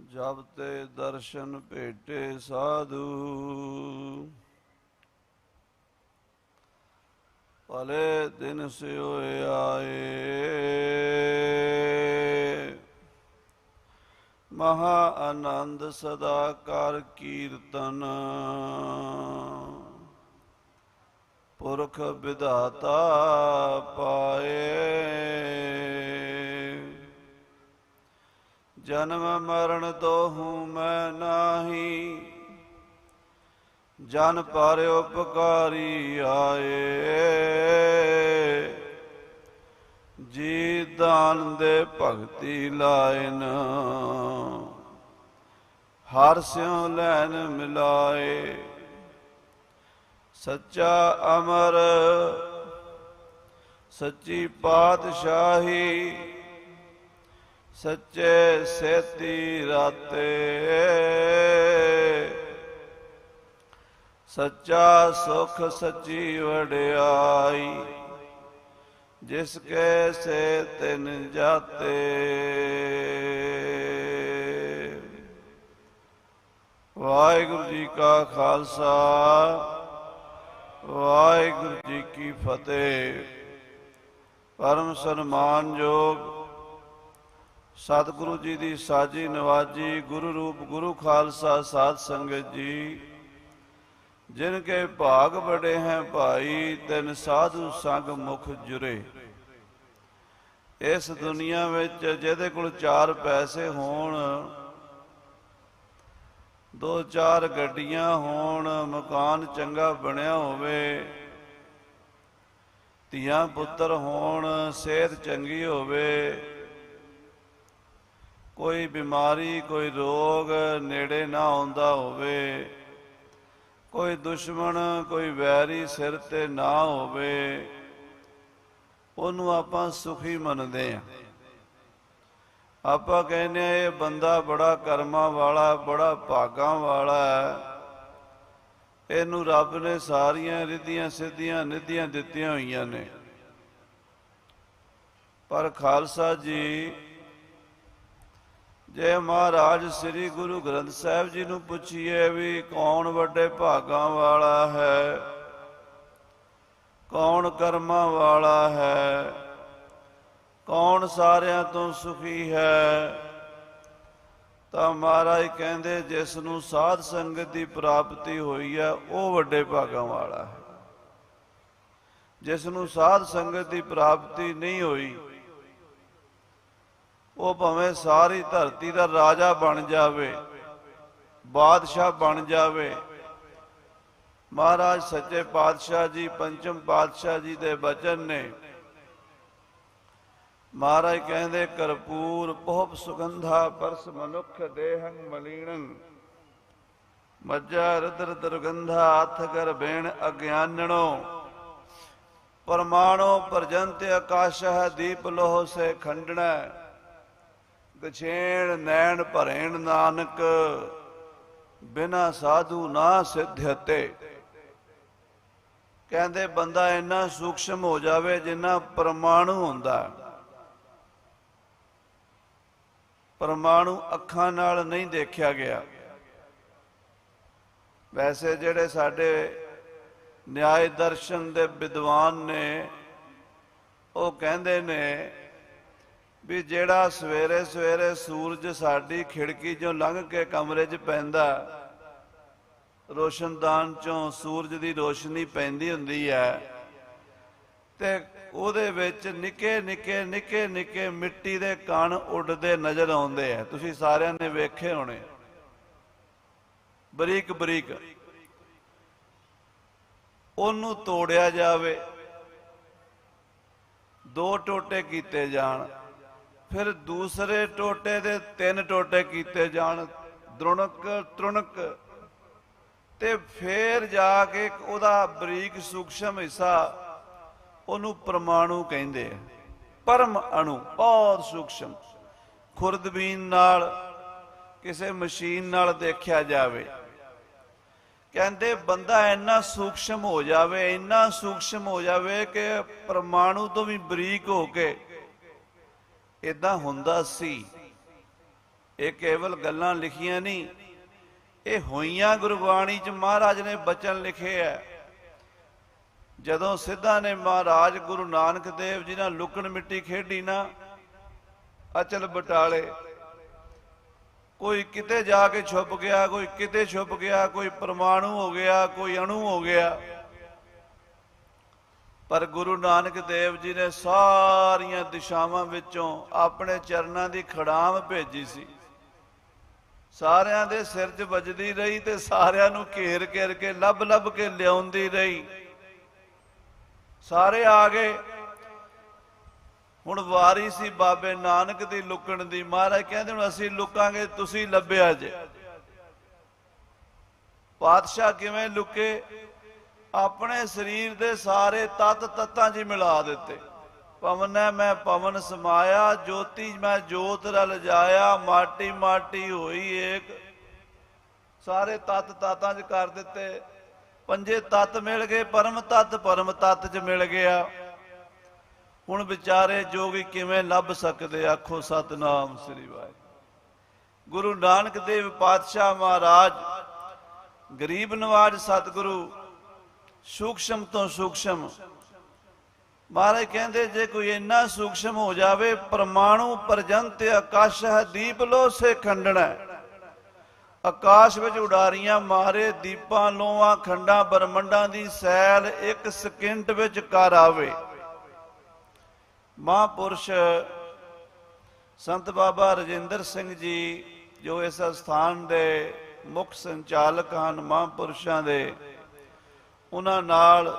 जब ते दर्शन भेटे साधु भले दिन से होए आए महा आनंद सदा कर कीर्तन पुरख विधाता पाए जन्म मरण दोहू मैं नाही जन पर उपकारी आए जी दान दे भगति लाइन हर स्यों लैन मिलाए सच्चा अमर सच्ची पातशाही सच्चे सेती राते सच्चा सुख सच्ची वड्याई जिसके से तिन जाते। वाहिगुरु जी का खालसा वाहिगुरु जी की फतेह। परम सन्मानयोग सतगुरु जी की साजी नवाजी गुरु रूप गुरु खालसा साध संगत जी जिनके भाग बड़े हैं भाई तिन साधु संग मुख जुरे। इस दुनिया विच जिहदे कोल चार पैसे होण दो चार गड्डियां होण मकान चंगा बनिया होवे ਧੀਆਂ पुत्र होण सेहत चंगी होवे कोई बीमारी कोई रोग नेड़े ना आउंदा होवे कोई दुश्मन कोई वैरी सिर ते ना होवे ਉਹਨੂੰ ਆਪਾਂ ਸੁਖੀ ਮੰਨਦੇ ਹਾਂ। ਆਪਾਂ ਕਹਿੰਦੇ ਆ ਇਹ ਬੰਦਾ ਬੜਾ ਕਰਮਾਂ ਵਾਲਾ ਬੜਾ ਭਾਗਾਂ ਵਾਲਾ ਹੈ ਇਹਨੂੰ ਰੱਬ ਨੇ ਸਾਰੀਆਂ ਰਿੱਧੀਆਂ ਸਿੱਧੀਆਂ ਨਿੱਧੀਆਂ ਦਿੱਤੀਆਂ ਹੋਈਆਂ ਨੇ। ਪਰ ਖਾਲਸਾ ਜੀ ਜੇ ਮਹਾਰਾਜ ਸ੍ਰੀ ਗੁਰੂ ਗ੍ਰੰਥ ਸਾਹਿਬ ਜੀ ਨੂੰ ਪੁੱਛੀਏ ਵੀ ਕੌਣ ਵੱਡੇ ਭਾਗਾਂ ਵਾਲਾ ਹੈ ਕੌਣ ਕਰਮਾਂ ਵਾਲਾ ਹੈ ਕੌਣ ਸਾਰਿਆਂ ਤੋਂ ਸੁਖੀ ਹੈ ਤਾਂ ਮਹਾਰਾਜ ਕਹਿੰਦੇ ਜਿਸ ਨੂੰ ਸਾਧ ਸੰਗਤ ਦੀ ਪ੍ਰਾਪਤੀ ਹੋਈ ਹੈ ਉਹ ਵੱਡੇ ਭਾਗਾਂ ਵਾਲਾ ਹੈ। ਜਿਸ ਨੂੰ ਸਾਧ ਸੰਗਤ ਦੀ ਪ੍ਰਾਪਤੀ ਨਹੀਂ ਹੋਈ ਉਹ ਭਾਵੇਂ ਸਾਰੀ ਧਰਤੀ ਦਾ ਰਾਜਾ ਬਣ ਜਾਵੇ ਬਾਦਸ਼ਾਹ ਬਣ ਜਾਵੇ। ਮਹਾਰਾਜ ਸੱਚੇ ਪਾਤਸ਼ਾਹ ਜੀ ਪੰਚਮ ਪਾਤਸ਼ਾਹ ਜੀ ਦੇ ਬਚਨ ਨੇ। ਮਹਾਰਾਜ ਕਹਿੰਦੇ ਕਰਪੂਰ ਪੋਹਪ ਸੁਗੰਧਾ ਪਰਸ ਮਨੁੱਖ ਦੇਹੰ ਮਲੀਣੰ ਮੱਜਾ ਰਦਰ ਦੁਰਗੰਧਾ ਹੱਥ ਕਰ ਬੇਣ ਅਗਿਆਨਣੋ ਪਰਮਾਣੋ ਪਰਜੰਤ ਆਕਾਸ਼ਹ ਦੀਪ ਲੋਹ ਸੇ ਖੰਡਣਾ ਗਛੇਣ ਨੈਣ ਭਰੇਣ ਨਾਨਕ ਬਿਨਾ ਸਾਧੂ ਨਾ ਸਿੱਧਿਅਤੇ। ਕਹਿੰਦੇ ਬੰਦਾ ਇੰਨਾ ਸੂਖਸ਼ਮ ਹੋ ਜਾਵੇ ਜਿੰਨਾ ਪਰਮਾਣੂ ਹੁੰਦਾ। ਪਰਮਾਣੂ ਅੱਖਾਂ ਨਾਲ ਨਹੀਂ ਦੇਖਿਆ ਗਿਆ। ਵੈਸੇ ਜਿਹੜੇ ਸਾਡੇ ਨਿਆਏ ਦਰਸ਼ਨ ਦੇ ਵਿਦਵਾਨ ਨੇ ਉਹ ਕਹਿੰਦੇ ਨੇ ਵੀ ਜਿਹੜਾ ਸਵੇਰੇ ਸਵੇਰੇ ਸੂਰਜ ਸਾਡੀ ਖਿੜਕੀ 'ਚੋਂ ਲੰਘ ਕੇ ਕਮਰੇ 'ਚ ਪੈਂਦਾ ਰੋਸ਼ਨਦਾਨ 'ਚੋਂ ਸੂਰਜ ਦੀ ਰੋਸ਼ਨੀ ਪੈਂਦੀ ਹੁੰਦੀ ਹੈ ਤੇ ਉਹਦੇ ਵਿੱਚ ਨਿੱਕੇ ਨਿੱਕੇ ਨਿੱਕੇ ਨਿੱਕੇ ਮਿੱਟੀ ਦੇ ਕਣ ਉੱਡਦੇ ਨਜ਼ਰ ਆਉਂਦੇ ਆ। ਤੁਸੀਂ ਸਾਰਿਆਂ ਨੇ ਵੇਖੇ ਹੋਣੇ ਬਰੀਕ ਬਰੀਕ। ਉਹਨੂੰ ਤੋੜਿਆ ਜਾਵੇ ਦੋ ਟੋਟੇ ਕੀਤੇ ਜਾਣ ਫਿਰ ਦੂਸਰੇ ਟੋਟੇ ਦੇ ਤਿੰਨ ਟੋਟੇ ਕੀਤੇ ਜਾਣ ਦ੍ਰੁਣਕ ਤ੍ਰੁਣਕ ਤੇ ਫੇਰ ਜਾ ਕੇ ਉਹਦਾ ਬਰੀਕ ਸੂਖਸ਼ਮ ਹਿੱਸਾ ਉਹਨੂੰ ਪਰਮਾਣੂ ਕਹਿੰਦੇ ਆ। ਪਰਮ ਅਣੂ ਬਹੁਤ ਸੂਖਸ਼ਮ ਖੁਰਦਬੀਨ ਨਾਲ ਕਿਸੇ ਮਸ਼ੀਨ ਨਾਲ ਦੇਖਿਆ ਜਾਵੇ ਕਹਿੰਦੇ ਬੰਦਾ ਇੰਨਾ ਸੂਖਸ਼ਮ ਹੋ ਜਾਵੇ ਇੰਨਾ ਸੂਖਸ਼ਮ ਹੋ ਜਾਵੇ ਕਿ ਪਰਮਾਣੂ ਤੋਂ ਵੀ ਬਰੀਕ ਹੋ ਕੇ ਇਦਾਂ ਹੁੰਦਾ ਸੀ ਇਹ ਕੇਵਲ ਗੱਲਾਂ ਲਿਖੀਆਂ ਨਹੀਂ, ਇਹ ਹੋਈਆਂ ਗੁਰਬਾਣੀ 'ਚ ਮਹਾਰਾਜ ਨੇ ਬਚਨ ਲਿਖੇ ਹੈ। ਜਦੋਂ ਸਿੱਧਾ ਨੇ ਮਹਾਰਾਜ ਗੁਰੂ ਨਾਨਕ ਦੇਵ ਜੀ ਨਾਲ ਲੁਕਣ ਮਿੱਟੀ ਖੇਡੀ ਨਾ ਅਚਲ ਬਟਾਲੇ, ਕੋਈ ਕਿਤੇ ਜਾ ਕੇ ਛੁਪ ਗਿਆ, ਕੋਈ ਕਿਤੇ ਛੁਪ ਗਿਆ, ਕੋਈ ਪਰਮਾਣੂ ਹੋ ਗਿਆ, ਕੋਈ ਅਣੂ ਹੋ ਗਿਆ, ਪਰ ਗੁਰੂ ਨਾਨਕ ਦੇਵ ਜੀ ਨੇ ਸਾਰੀਆਂ ਦਿਸ਼ਾਵਾਂ ਵਿੱਚੋਂ ਆਪਣੇ ਚਰਨਾਂ ਦੀ ਖੜਾਮ ਭੇਜੀ ਸੀ। ਸਾਰਿਆਂ ਦੇ ਸਿਰ 'ਚ ਵੱਜਦੀ ਰਹੀ ਤੇ ਸਾਰਿਆਂ ਨੂੰ ਘੇਰ ਘੇਰ ਕੇ ਲੱਭ ਲੱਭ ਕੇ ਲਿਆਉਂਦੀ ਰਹੀ। ਸਾਰੇ ਆ ਗਏ। ਹੁਣ ਵਾਰੀ ਸੀ ਬਾਬੇ ਨਾਨਕ ਦੀ ਲੁਕਣ ਦੀ। ਮਹਾਰਾਜ ਕਹਿੰਦੇ ਹੁਣ ਅਸੀਂ ਲੁਕਾਂਗੇ, ਤੁਸੀਂ ਲੱਭਿਆ ਜੇ। ਪਾਤਸ਼ਾਹ ਕਿਵੇਂ ਲੁਕੇ? ਆਪਣੇ ਸਰੀਰ ਦੇ ਸਾਰੇ ਤਤ ਤੱਤਾਂ 'ਚ ਮਿਲਾ ਦਿੱਤੇ। ਪਵਨੈ ਮੈਂ ਪਵਨ ਸਮਾਇਆ, ਜੋਤੀ ਮੈਂ ਜੋਤ ਰਲ ਜਾਇਆ, ਮਾਟੀ ਮਾਟੀ ਹੋਈ ਏਕ। ਸਾਰੇ ਤਤ ਤਾਤਾਂ 'ਚ ਕਰ ਦਿੱਤੇ। ਪੰਜੇ ਤੱਤ ਮਿਲ ਗਏ, ਪਰਮ ਤੱਤ 'ਚ ਮਿਲ ਗਿਆ। ਹੁਣ ਵਿਚਾਰੇ ਜੋਗੀ ਕਿਵੇਂ ਲੱਭ ਸਕਦੇ? ਆਖੋ ਸਤਨਾਮ ਸ੍ਰੀ ਵਾਹਿਗੁਰੂ। ਗੁਰੂ ਨਾਨਕ ਦੇਵ ਪਾਤਸ਼ਾਹ ਮਹਾਰਾਜ ਗਰੀਬ ਨਵਾਜ ਸਤਿਗੁਰੂ, ਸੂਖਸ਼ਮ ਤੋਂ ਸੂਖਸ਼ਮ। ਮਹਾਰਾਜ ਕਹਿੰਦੇ ਜੇ ਕੋਈ ਇੰਨਾ ਸੂਖਸ਼ਮ ਹੋ ਜਾਵੇ, ਪਰਮਾਣੂ ਪਰਜੰਤ ਆਕਾਸ਼ ਹੈ ਦੀਪ ਲੋ ਸੇ ਖੰਡਣਾ। ਆਕਾਸ਼ ਵਿੱਚ ਉਡਾਰੀਆਂ ਮਾਰੇ, ਦੀਪਾਂ ਲੋਹਾਂ ਖੰਡਾਂ ਬ੍ਰਹਮੰਡਾਂ ਦੀ ਸੈਲ ਇੱਕ ਸਕਿੰਟ ਵਿੱਚ ਕਰ ਆਵੇ। ਮਹਾਂਪੁਰਸ਼ ਸੰਤ ਬਾਬਾ ਰਜਿੰਦਰ ਸਿੰਘ ਜੀ, ਜੋ ਇਸ ਸਥਾਨ ਦੇ ਮੁੱਖ ਸੰਚਾਲਕ ਹਨ ਮਹਾਂਪੁਰਸ਼ਾਂ ਦੇ, ਉਹਨਾਂ ਨਾਲ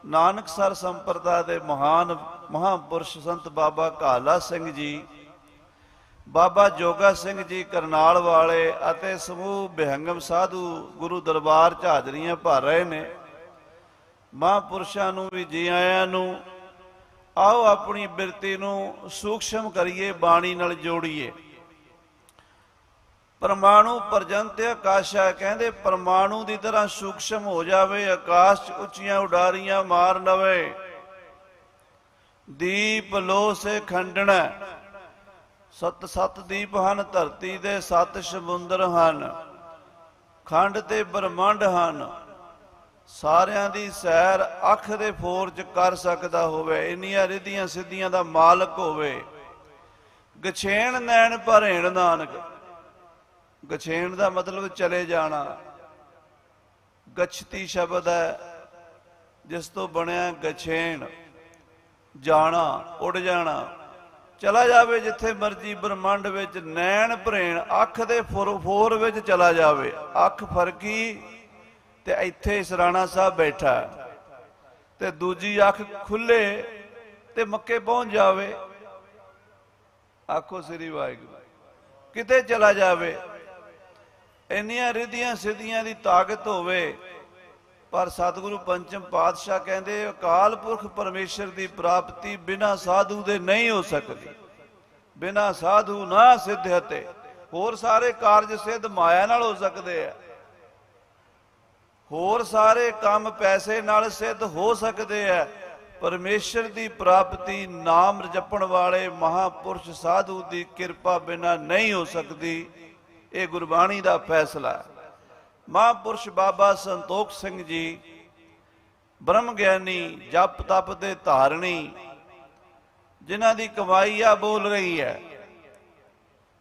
ਨਾਨਕਸਰ ਸੰਪਰਦਾ ਦੇ ਮਹਾਨ ਮਹਾਂਪੁਰਸ਼ ਸੰਤ ਬਾਬਾ ਕਾਲਾ ਸਿੰਘ ਜੀ, ਬਾਬਾ ਜੋਗਾ ਸਿੰਘ ਜੀ ਕਰਨਾਲ ਵਾਲੇ ਅਤੇ ਸਮੂਹ ਬਿਹੰਗਮ ਸਾਧੂ ਗੁਰੂ ਦਰਬਾਰ 'ਚ ਹਾਜ਼ਰੀਆਂ ਭਰ ਰਹੇ ਨੇ। ਮਹਾਂਪੁਰਸ਼ਾਂ ਨੂੰ ਵੀ ਜੀ ਆਇਆਂ ਨੂੰ। ਆਓ ਆਪਣੀ ਬਿਰਤੀ ਨੂੰ ਸੂਖਸ਼ਮ ਕਰੀਏ, ਬਾਣੀ ਨਾਲ ਜੋੜੀਏ। ਪਰਮਾਣੂ ਪਰਜੰਤ ਆਕਾਸ਼ ਹੈ। ਕਹਿੰਦੇ ਪਰਮਾਣੂ ਦੀ ਤਰ੍ਹਾਂ ਸੂਖਸ਼ਮ ਹੋ ਜਾਵੇ, ਆਕਾਸ਼ 'ਚ ਉੱਚੀਆਂ ਉਡਾਰੀਆਂ ਮਾਰ ਲਵੇ। ਦੀਪ ਲੋ ਸੇ ਖੰਡਣਾ। ਸੱਤ ਦੀਪ ਹਨ ਧਰਤੀ ਦੇ, 7 ਸਮੁੰਦਰ ਹਨ, ਖੰਡ ਤੇ ਬ੍ਰਹਮੰਡ ਹਨ। ਸਾਰਿਆਂ ਦੀ ਸੈਰ ਅੱਖ ਦੇ ਫੋਰ 'ਚ ਕਰ ਸਕਦਾ ਹੋਵੇ, ਇੰਨੀਆਂ ਰਿੱਧੀਆਂ ਸਿੱਧੀਆਂ ਦਾ ਮਾਲਕ ਹੋਵੇ। ਗਛੇਣ ਨੈਣ ਭਰੇਣ ਨਾਨਕ। ਗਛੇਣ ਦਾ ਮਤਲਬ ਚਲੇ ਜਾਣਾ। ਗਛਤੀ ਸ਼ਬਦ ਹੈ ਜਿਸ ਤੋਂ ਬਣਿਆ ਗਛੇਣ, ਜਾਣਾ, ਉੱਡ ਜਾਣਾ, ਚਲਾ ਜਾਵੇ ਜਿੱਥੇ ਮਰਜੀ ਬ੍ਰਹਮੰਡ ਵਿੱਚ। ਨੈਣ ਭਰੇਣ, ਅੱਖ ਦੇ ਫੋਰ ਵਿੱਚ ਚਲਾ ਜਾਵੇ। ਅੱਖ ਫਰਕੀ ਤੇ ਇੱਥੇ ਸਰਾਣਾ ਸਾਹਿਬ ਬੈਠਾ, ਤੇ ਦੂਜੀ ਅੱਖ ਖੁੱਲੇ ਤੇ ਮੱਕੇ ਪਹੁੰਚ ਜਾਵੇ। ਆਖੋ ਸ੍ਰੀ ਵਾਹਿਗੁਰੂ। ਕਿਤੇ ਚਲਾ ਜਾਵੇ। ਇੰਨੀਆਂ ਰਿੱਧੀਆਂ ਸਿੱਧੀਆਂ ਦੀ ਤਾਕਤ ਹੋਵੇ। ਪਰ ਸਤਿਗੁਰੂ ਪੰਚਮ ਪਾਤਸ਼ਾਹ ਕਹਿੰਦੇ ਅਕਾਲ ਪੁਰਖ ਪਰਮੇਸ਼ਰ ਦੀ ਪ੍ਰਾਪਤੀ ਬਿਨਾਂ ਸਾਧੂ ਦੇ ਨਹੀਂ ਹੋ ਸਕਦੀ। ਬਿਨਾਂ ਸਾਧੂ ਨਾ ਸਿੱਧਿਅਤੇ। ਹੋਰ ਸਾਰੇ ਕਾਰਜ ਸਿੱਧ ਮਾਇਆ ਨਾਲ ਹੋ ਸਕਦੇ ਆ। ਹੋਰ ਸਾਰੇ ਕੰਮ ਪੈਸੇ ਨਾਲ ਸਿੱਧ ਹੋ ਸਕਦੇ ਆ। ਪਰਮੇਸ਼ਰ ਦੀ ਪ੍ਰਾਪਤੀ ਨਾਮ ਜਪਣ ਵਾਲੇ ਮਹਾਪੁਰਸ਼ ਸਾਧੂ ਦੀ ਕਿਰਪਾ ਬਿਨਾਂ ਨਹੀਂ ਹੋ ਸਕਦੀ। ਇਹ ਗੁਰਬਾਣੀ ਦਾ ਫੈਸਲਾ ਹੈ। ਮਹਾਂਪੁਰਸ਼ ਬਾਬਾ ਸੰਤੋਖ ਸਿੰਘ ਜੀ, ਬ੍ਰਹਮ ਗਿਆਨੀ, ਜਪ ਤਪ ਦੇ ਧਾਰਣੀ, ਜਿਨ੍ਹਾਂ ਦੀ ਕਮਾਈ ਆ ਬੋਲ ਰਹੀ ਹੈ।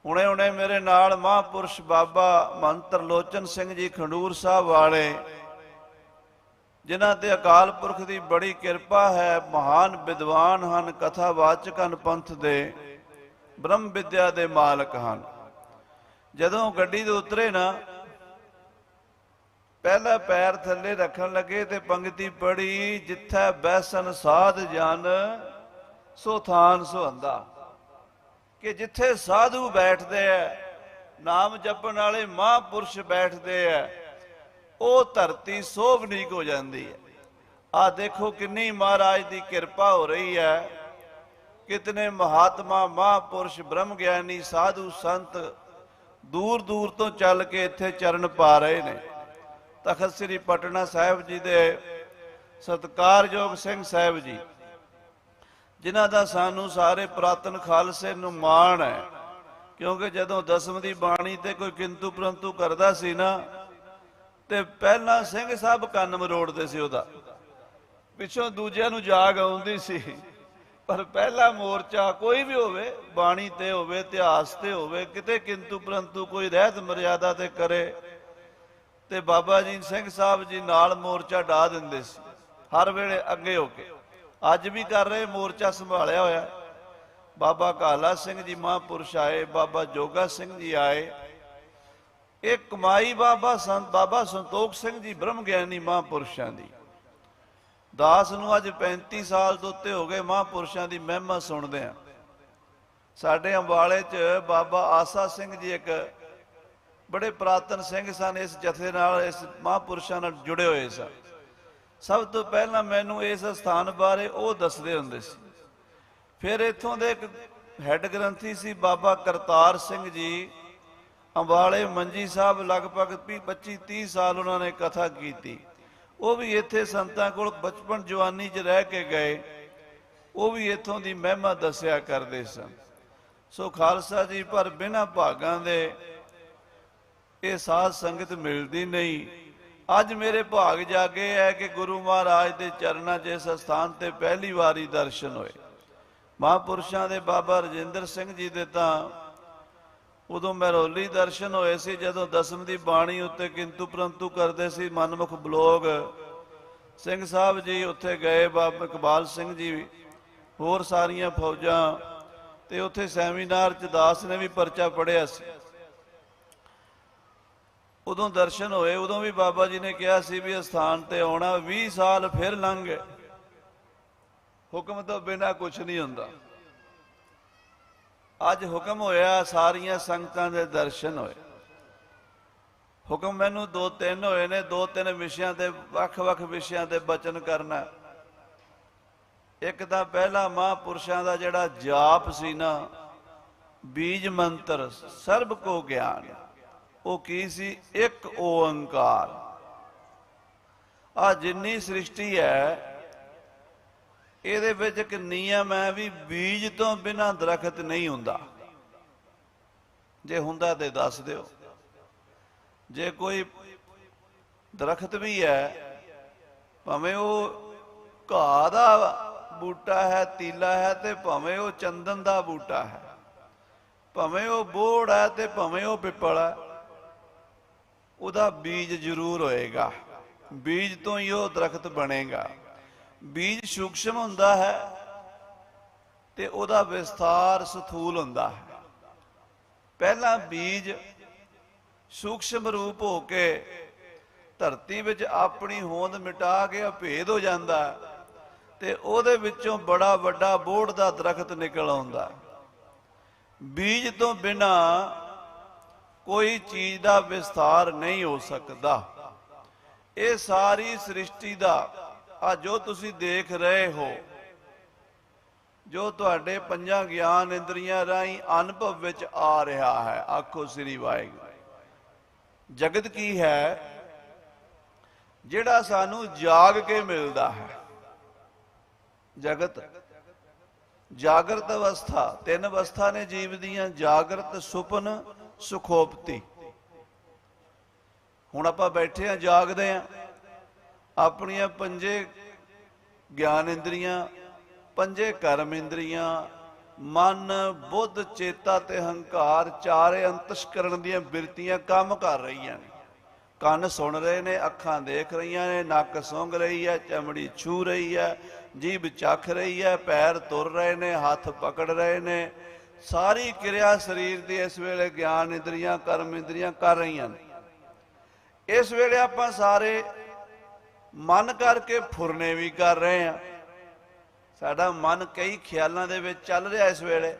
ਹੁਣੇ ਹੁਣੇ ਮੇਰੇ ਨਾਲ ਮਹਾਂਪੁਰਸ਼ ਬਾਬਾ ਮਹੰਤ ਲੋਚਨ ਸਿੰਘ ਜੀ ਖੰਡੂਰ ਸਾਹਿਬ ਵਾਲੇ, ਜਿਨ੍ਹਾਂ ਤੇ ਅਕਾਲ ਪੁਰਖ ਦੀ ਬੜੀ ਕਿਰਪਾ ਹੈ, ਮਹਾਨ ਵਿਦਵਾਨ ਹਨ, ਕਥਾਵਾਚਕ ਹਨ, ਪੰਥ ਦੇ ਬ੍ਰਹਮ ਵਿਦਿਆ ਦੇ ਮਾਲਕ ਹਨ। ਜਦੋਂ ਗੱਡੀ ਦੇ ਉਤਰੇ ਨਾ, ਪਹਿਲਾ ਪੈਰ ਥੱਲੇ ਰੱਖਣ ਲੱਗੇ ਤੇ ਪੰਗਤੀ ਪੜੀ, ਜਿੱਥੈ ਬੈਸਨ ਸਾਧ ਜਨ ਸੋ ਥਾਨ ਸੁਹੰਦਾ। ਕਿ ਜਿੱਥੇ ਸਾਧੂ ਬੈਠਦੇ ਆ, ਨਾਮ ਜਪਣ ਵਾਲੇ ਮਹਾਂਪੁਰਸ਼ ਬੈਠਦੇ ਆ, ਉਹ ਧਰਤੀ ਸੋਭਨੀਕ ਹੋ ਜਾਂਦੀ ਹੈ। ਆਹ ਦੇਖੋ ਕਿੰਨੀ ਮਹਾਰਾਜ ਦੀ ਕਿਰਪਾ ਹੋ ਰਹੀ ਹੈ। ਕਿਤਨੇ ਮਹਾਤਮਾ ਮਹਾਂਪੁਰਸ਼ ਬ੍ਰਹਮ ਗਿਆਨੀ ਸਾਧੂ ਸੰਤ ਦੂਰ ਦੂਰ ਤੋਂ ਚੱਲ ਕੇ ਇੱਥੇ ਚਰਨ ਪਾ ਰਹੇ ਨੇ। ਤਖਤ ਸ੍ਰੀ ਪਟਨਾ ਸਾਹਿਬ ਜੀ ਦੇ ਸਤਿਕਾਰਯੋਗ ਸਿੰਘ ਸਾਹਿਬ ਜੀ, ਜਿਨ੍ਹਾਂ ਦਾ ਸਾਨੂੰ ਸਾਰੇ ਪੁਰਾਤਨ ਖਾਲਸੇ ਨੂੰ ਮਾਣ ਹੈ। क्योंकि जदों दसम की बाणी ते कोई किंतु परंतु करता सी ना, ते पहला सिंह साहब कंन मरोड़ते सी उहदा, पिछों दूजिਆਂ ਨੂੰ जाग आउंदी सी। पर पहला मोर्चा कोई भी होवे, बाणी ते होवे, इतिहास ते होवे, किते किंतु परंतु कोई रहत मर्यादा ते करे ते बाबा जी सिंह साहब जी नाल मोर्चा ढा दिंदे सी, हर वेले अगे होके। अज भी कर रहे, मोर्चा संभालिया होया। बाबा काला सिंह जी महापुरुष आए, बाबा जोगा सिंह जी आए, एक कमाई बाबा संतोख सिंह जी ब्रह्म ਗਿਆਨੀ महापुरुषों की। दास नूं अज 35 साल तो उत्ते हो गए महापुरुषों की महिमा सुनते हैं। साडे अंबाले च बाबा आसा सिंह जी एक बड़े पुरातन सिंह सन, इस जथे नाल इस महापुरुषों नाल जुड़े हुए सन। सब तो पहला मैनू इस स्थान बारे वो दसदे हुंदे सी। फिर इत्थों दे एक हैड ग्रंथी सी बाबा करतार सिंह जी, अंबाले मंजी साहब, लगभग 25-30 साल उन्होंने कथा की। वो भी इत्थे संतां कोल बचपन जवानी च रह के गए, वो भी इत्थों की महिमा दसिया करते सन। सो खालसा जी, पर बिना भागां दे ये साध संगत मिलती नहीं। अज मेरे भाग जागे है कि गुरु महाराज के चरणों च इस स्थान ते पहली वारी दर्शन होए। महापुरुषों के बाबा रजिंदर सिंह जी दे तां उदों महरौली दर्शन होए सी, जदों दसम की बाणी उत्ते किंतु परंतु करते सी। मनमुख बलोग सिंह साहब जी उत्थे गए, बाबा इकबाल सिंह जी, होर सारियां फौजां, ते उत्थे सैमीनार च दास ने भी परचा पढ़िया सी। उदों दर्शन होए, उदों भी बाबा जी ने कहा सी भी स्थान ते आउणा। 20 साल फिर लंघ गए, हुक्म तो बिना कुछ नहीं हुंदा। अज हुक्म होया, सारिया संगतां दे दर्शन होए। हुक्म मैनू 2-3 होए ने, 2-3 विषयां ते वख-वख विषयां ते बचन करना। एक तां पहला महापुरुषां दा जिहड़ा जाप सी ना, बीज मंत्र सर्ब को ज्ञान, वो की सी? एक ओंकार। आ जिन्नी सृष्टि है ਇਹਦੇ ਵਿੱਚ ਇੱਕ ਨਿਯਮ ਹੈ ਵੀ ਬੀਜ ਤੋਂ ਬਿਨਾਂ ਦਰਖਤ ਨਹੀਂ ਹੁੰਦਾ। ਜੇ ਹੁੰਦਾ ਤੇ ਦੱਸ ਦਿਓ। ਜੇ ਕੋਈ ਦਰਖਤ ਵੀ ਹੈ, ਭਾਵੇਂ ਉਹ ਘਾਹ ਦਾ ਬੂਟਾ ਹੈ, ਤੀਲਾ ਹੈ, ਤੇ ਭਾਵੇਂ ਉਹ ਚੰਦਨ ਦਾ ਬੂਟਾ ਹੈ, ਭਾਵੇਂ ਉਹ ਬੋੜ ਹੈ ਤੇ ਭਾਵੇਂ ਉਹ ਪਿੱਪਲ ਹੈ, ਉਹਦਾ ਬੀਜ ਜ਼ਰੂਰ ਹੋਏਗਾ। ਬੀਜ ਤੋਂ ਹੀ ਉਹ ਦਰਖਤ ਬਣੇਗਾ। बीज सूक्ष्म हुंदा है ते उहदा विस्तार स्थूल हुंदा है। पहला बीज सूक्ष्म रूप होके धरती विच अपनी होंद मिटा के अभेद हो जाता है, ते उहदे विचों बड़ा वड्डा बोड़ दा दरखत निकल आउंदा। बीज तो बिना कोई चीज दा विस्तार नहीं हो सकता। ये सारी सृष्टि दा आ जो तुसी देख रहे हो, जो तुहाडे पंजां ज्ञान इंद्रियां राही अनुभव विच आ रहा है, आखो श्री वाहिगुरू। जगत की है जिहड़ा सानू जाग के मिलता है। जगत जागृत अवस्था, 3 अवस्था ने जीव दियां, जागृत, सुपन, सुखोपती। हुण आपां बैठे हैं, जागदे हैं, अपनिया 5 ज्ञान इंद्रियां, 5 कर्म इंद्रियां, मन, बुद्ध, चेता ते हंकार, 4 अंतस्करण दीयां बिरतियां काम कर रही हैं। कन सुन रहे ने, अखां देख रही ने, नक सूंघ रही है, चमड़ी छू रही है, जीभ चख रही है, पैर तुर रहे ने, हाथ पकड़ रहे ने। सारी क्रिया शरीर की इस वेले ज्ञान इंद्रियां, कर्म इंद्रियां कर रही हैं। इस वेले आपां सारे मन करके फुरने भी कर रहे हैं। साडा मन कई ख्यालों दे विच चल रहा इस वेले,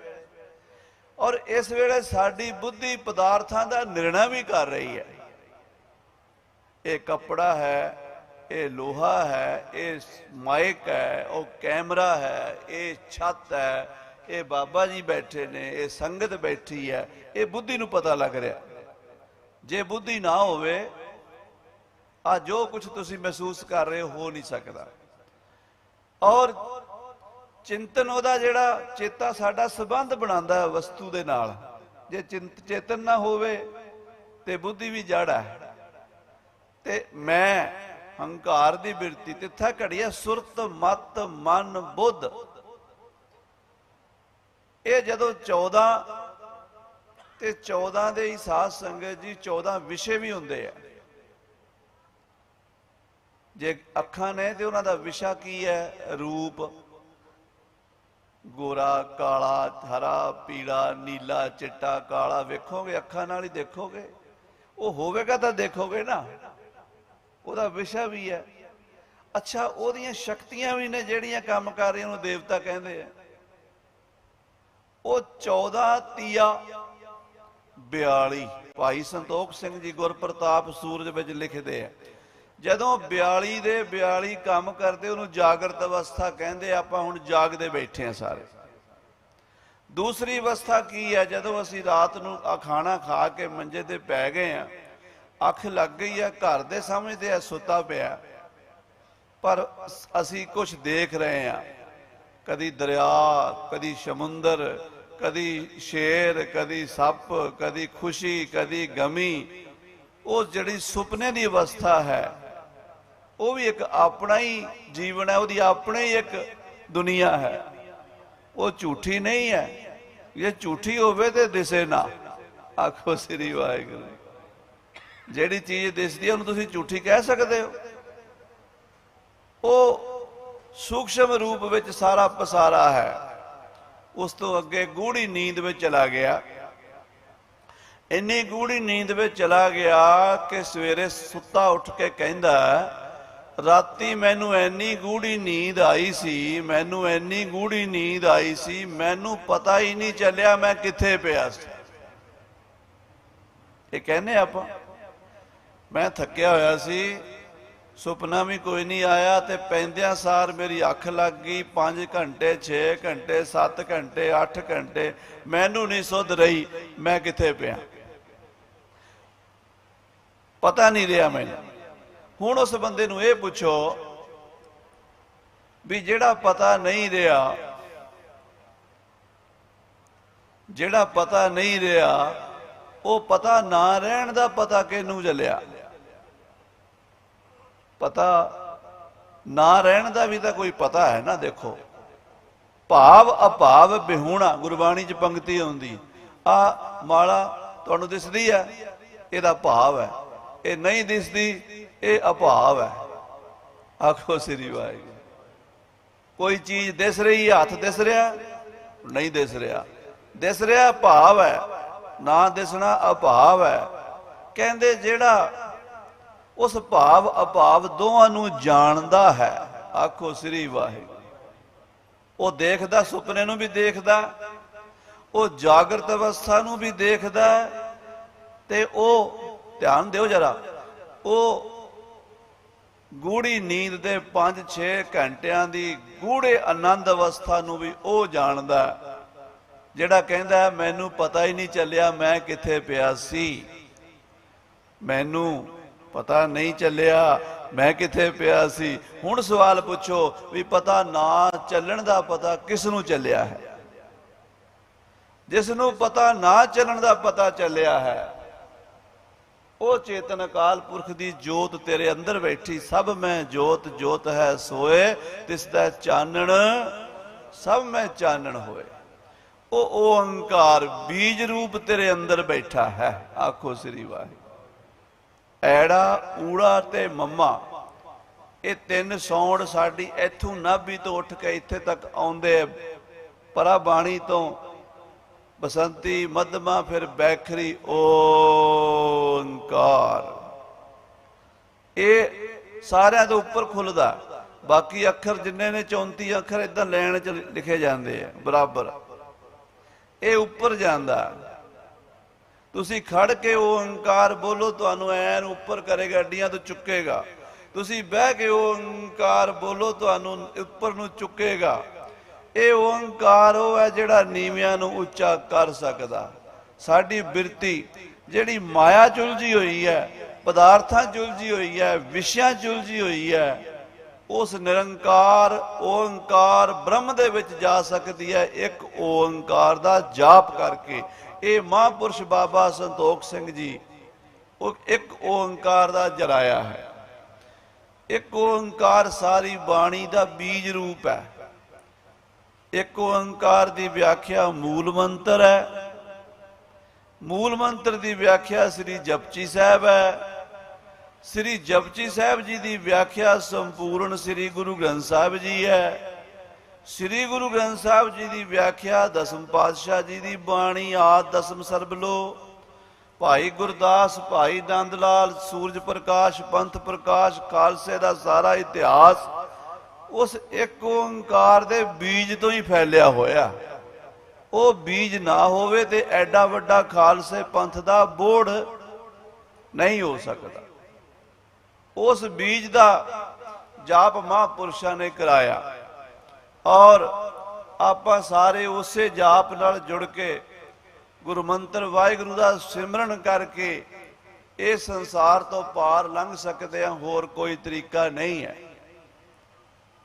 और इस वेले साडी बुद्धि पदार्थां दा निर्णय भी कर रही है। ये कपड़ा है, ये लोहा है, ये माइक है, वो कैमरा है, ये छत है, ये बाबा जी बैठे ने, ये संगत बैठी है, ये बुद्धि नूं पता लग रहा। जे बुद्धि ना होवे, आ जो कुछ तुसी महसूस कर रहे हो नहीं सकता। और चिंतन उहदा जिहड़ा चेता साडा संबंध बनांदा है वस्तु दे नाल, जे चिंत चेतन ना होवे ते बुद्धि भी जड़ है। ते मैं हंकार दी बिरती तिथा घड़ी है सुरत मत मन बुद्ध। ये जदों 14 ते 14 दे ही साध संगत जी 14 विषय भी हुंदे आ। जे अखां ने ते उन्हां दा विशा की है? रूप, गोरा काला हरा पीला नीला चिट्टा काला। वेखोगे अखां नाल ही देखोगे, वो होवेगा तो देखोगे ना, ਉਹਦਾ विषा भी है। अच्छा ਉਹਦੀਆਂ शक्तियां भी ने ਜਿਹੜੀਆਂ काम कर रही ਉਹਨੂੰ देवता ਕਹਿੰਦੇ ਆ। ਉਹ 14 ਤੀਆ 42 ਭਾਈ ਸੰਤੋਖ ਸਿੰਘ जी गुरप्रताप सूरज ਵਿੱਚ लिखते हैं। ਜਦੋਂ 42 ਦੇ 42 ਕੰਮ ਕਰਦੇ ਉਹਨੂੰ ਜਾਗਰਤ ਅਵਸਥਾ ਕਹਿੰਦੇ। ਆਪਾਂ ਹੁਣ ਜਾਗਦੇ ਬੈਠੇ ਆ ਸਾਰੇ। दूसरी अवस्था की है? ਜਦੋਂ ਅਸੀਂ रात ਨੂੰ खाना खा के मंजे ते पै गए हैं, अख लग गई है, घर दे समझते हैं सुता पिया, पर असी कुछ देख रहे हैं। कदी दरिया, कदी समुंदर, कदी शेर, कदी सप, कदी खुशी, कदी गमी। वो जिहड़ी सुपने की अवस्था है वो भी एक अपना ही जीवन है, वो अपनी एक दुनिया है, वो झूठी नहीं है। ये झूठी होवे ते दिसे ना। आखो श्री वाहिगुरू। जिहड़ी चीज दिसदी है उहनूं तुसीं झूठी कह सकदे हो? वो सूक्ष्म रूप विच सारा पसारा है। उस तो अगे गूढ़ी नींद में चला गया। इन्नी गूढ़ी नींद में चला गया कि सवेरे सुता उठ के कहंदा राती मैनू इन्नी गूढ़ी नींद आई सी, मैनू इन्नी गूढ़ी नींद आई सी, मैनू पता ही नहीं चलिया मैं किथे पिया सी। ये कहने आप मैं थकिया होया सी, सुपना भी कोई नहीं आया, ते पैंदियां सार मेरी अख लग गई। 5 घंटे 6 घंटे 7 घंटे 8 घंटे मैनू नहीं सुध रही मैं किथे पिया, पता नहीं रहा मैनू। हुण उस बंदे नूं ये पुछो भी जिहड़ा पता नहीं रहा, जिहड़ा पता नहीं रहा वो पता ना रहन दा पता किहनूं चलिया? पता ना रहन दा भी तो कोई पता है ना। देखो भाव अभाव बिहूणा गुरबाणी च पंक्ति आउंदी। आ माला तुहानूं दिसदी है, इहदा भाव है। ये नहीं दिसदी, ये अभाव है। आखो श्री वाहिगुरू। कोई चीज दिस रही है, हथ दिस रहा नहीं दिस रहा, दिस रहा भाव है, ना दिसना अभाव है। कहंदे जिहड़ा उस भाव अभाव दोवां नूं जानदा है, आखो श्री वाहिगुरू, वो देखदा, सुपने नूं भी देखदा, वो जागृत अवस्था नूं भी देखदा, ते वो ध्यान दिओ जरा, वो गूढ़ी नींद दे 5-6 घंटियां दी गूढ़े आनंद अवस्था नूं भी वो जानदा जिहड़ा कहंदा मैनू पता ही नहीं चलिया मैं किथे पिया सी, मैनू पता नहीं चलिया मैं किथे पिया सी। हुण सवाल पुछो भी पता ना चलण दा पता किस नूं चलिया है? जिस नूं पता ना चलण दा पता चलिया है वो चेतन अकाल पुरख दी जोत तेरे अंदर बैठी। सब में जोत जोत है सोए, तिसदा चानण सब में चानण होए। वो ओंकार बीज रूप तेरे अंदर बैठा है। आखो श्री वाहिगुरू। ऐड़ा ऊड़ा ते मम्मा ये 3 सौंड साडी इथों नाभी तो उठ के इत्थे तक आउंदे, परा बाणी तो बसंती मध्यमा फिर बैखरी ओंकार। ये सारियां तो उपर खुलदा, बाकी अखर जिन्ने ने 34 अखर इदां लैन च लिखे जाते हैं बराबर, ये उपर जांदा। तुसी खड़ के ओंकार बोलो तुहानू ऐन उपर करेगा, अड्डियां तो चुकेगा। तुसी बह के ओंकार बोलो तुहानू उपर नू चुकेगा। ये ओंकार वो है जिहड़ा नीवियां नू उच्चा कर सकदा। साडी बिरती जिहड़ी माया चुलझी हुई है, पदार्थां चुलझी हुई है, विषयां चुलझी हुई है, उस निरंकार ओंकार ब्रह्म दे विच जा सकती है एक ओंकार दा जाप करके। ਇਹ ਮਹਾਂਪੁਰਸ਼ ਬਾਬਾ ਸੰਤੋਖ ਸਿੰਘ ਜੀ ਉਹ ਇੱਕ ਓੰਕਾਰ ਦਾ ਜਰਾਇਆ ਹੈ। ਇੱਕ ਓੰਕਾਰ ਸਾਰੀ ਬਾਣੀ ਦਾ ਬੀਜ ਰੂਪ ਹੈ। ਇੱਕ ਓੰਕਾਰ ਦੀ ਵਿਆਖਿਆ ਮੂਲ ਮੰਤਰ ਹੈ। ਮੂਲ ਮੰਤਰ ਦੀ ਵਿਆਖਿਆ ਸ੍ਰੀ ਜਪਜੀ ਸਾਹਿਬ ਹੈ। ਸ੍ਰੀ ਜਪਜੀ ਸਾਹਿਬ ਜੀ ਦੀ ਵਿਆਖਿਆ ਸੰਪੂਰਨ ਸ੍ਰੀ ਗੁਰੂ ਗ੍ਰੰਥ ਸਾਹਿਬ ਜੀ ਹੈ। ਸ੍ਰੀ ਗੁਰੂ ਗ੍ਰੰਥ ਸਾਹਿਬ ਜੀ ਦੀ ਵਿਆਖਿਆ ਦਸਮ ਪਾਤਸ਼ਾਹ ਜੀ ਦੀ ਬਾਣੀ ਆਦਿ ਦਸਮ ਸਰਬਲੋ, ਭਾਈ ਗੁਰਦਾਸ, ਭਾਈ ਨੰਦ ਲਾਲ, ਸੂਰਜ ਪ੍ਰਕਾਸ਼, ਪੰਥ ਪ੍ਰਕਾਸ਼, ਖਾਲਸੇ ਦਾ ਸਾਰਾ ਇਤਿਹਾਸ ਉਸ ਇੱਕ ਓੰਕਾਰ ਦੇ ਬੀਜ ਤੋਂ ਹੀ ਫੈਲਿਆ ਹੋਇਆ। ਉਹ ਬੀਜ ਨਾ ਹੋਵੇ ਤੇ ਐਡਾ ਵੱਡਾ ਖਾਲਸੇ ਪੰਥ ਦਾ ਬੋੜ ਨਹੀਂ ਹੋ ਸਕਦਾ। ਉਸ ਬੀਜ ਦਾ ਜਾਪ ਮਹਾਂਪੁਰਸ਼ਾਂ ਨੇ ਕਰਾਇਆ ਔਰ ਆਪਾਂ ਸਾਰੇ ਉਸੇ ਜਾਪ ਨਾਲ ਜੁੜ ਕੇ ਗੁਰੂ ਮੰਤਰ ਵਾਹਿਗੁਰੂ ਦਾ ਸਿਮਰਨ ਕਰਕੇ ਇਹ ਸੰਸਾਰ ਤੋਂ ਪਾਰ ਲੰਘ ਸਕਦੇ ਹਾਂ। ਹੋਰ ਕੋਈ ਤਰੀਕਾ ਨਹੀਂ ਹੈ,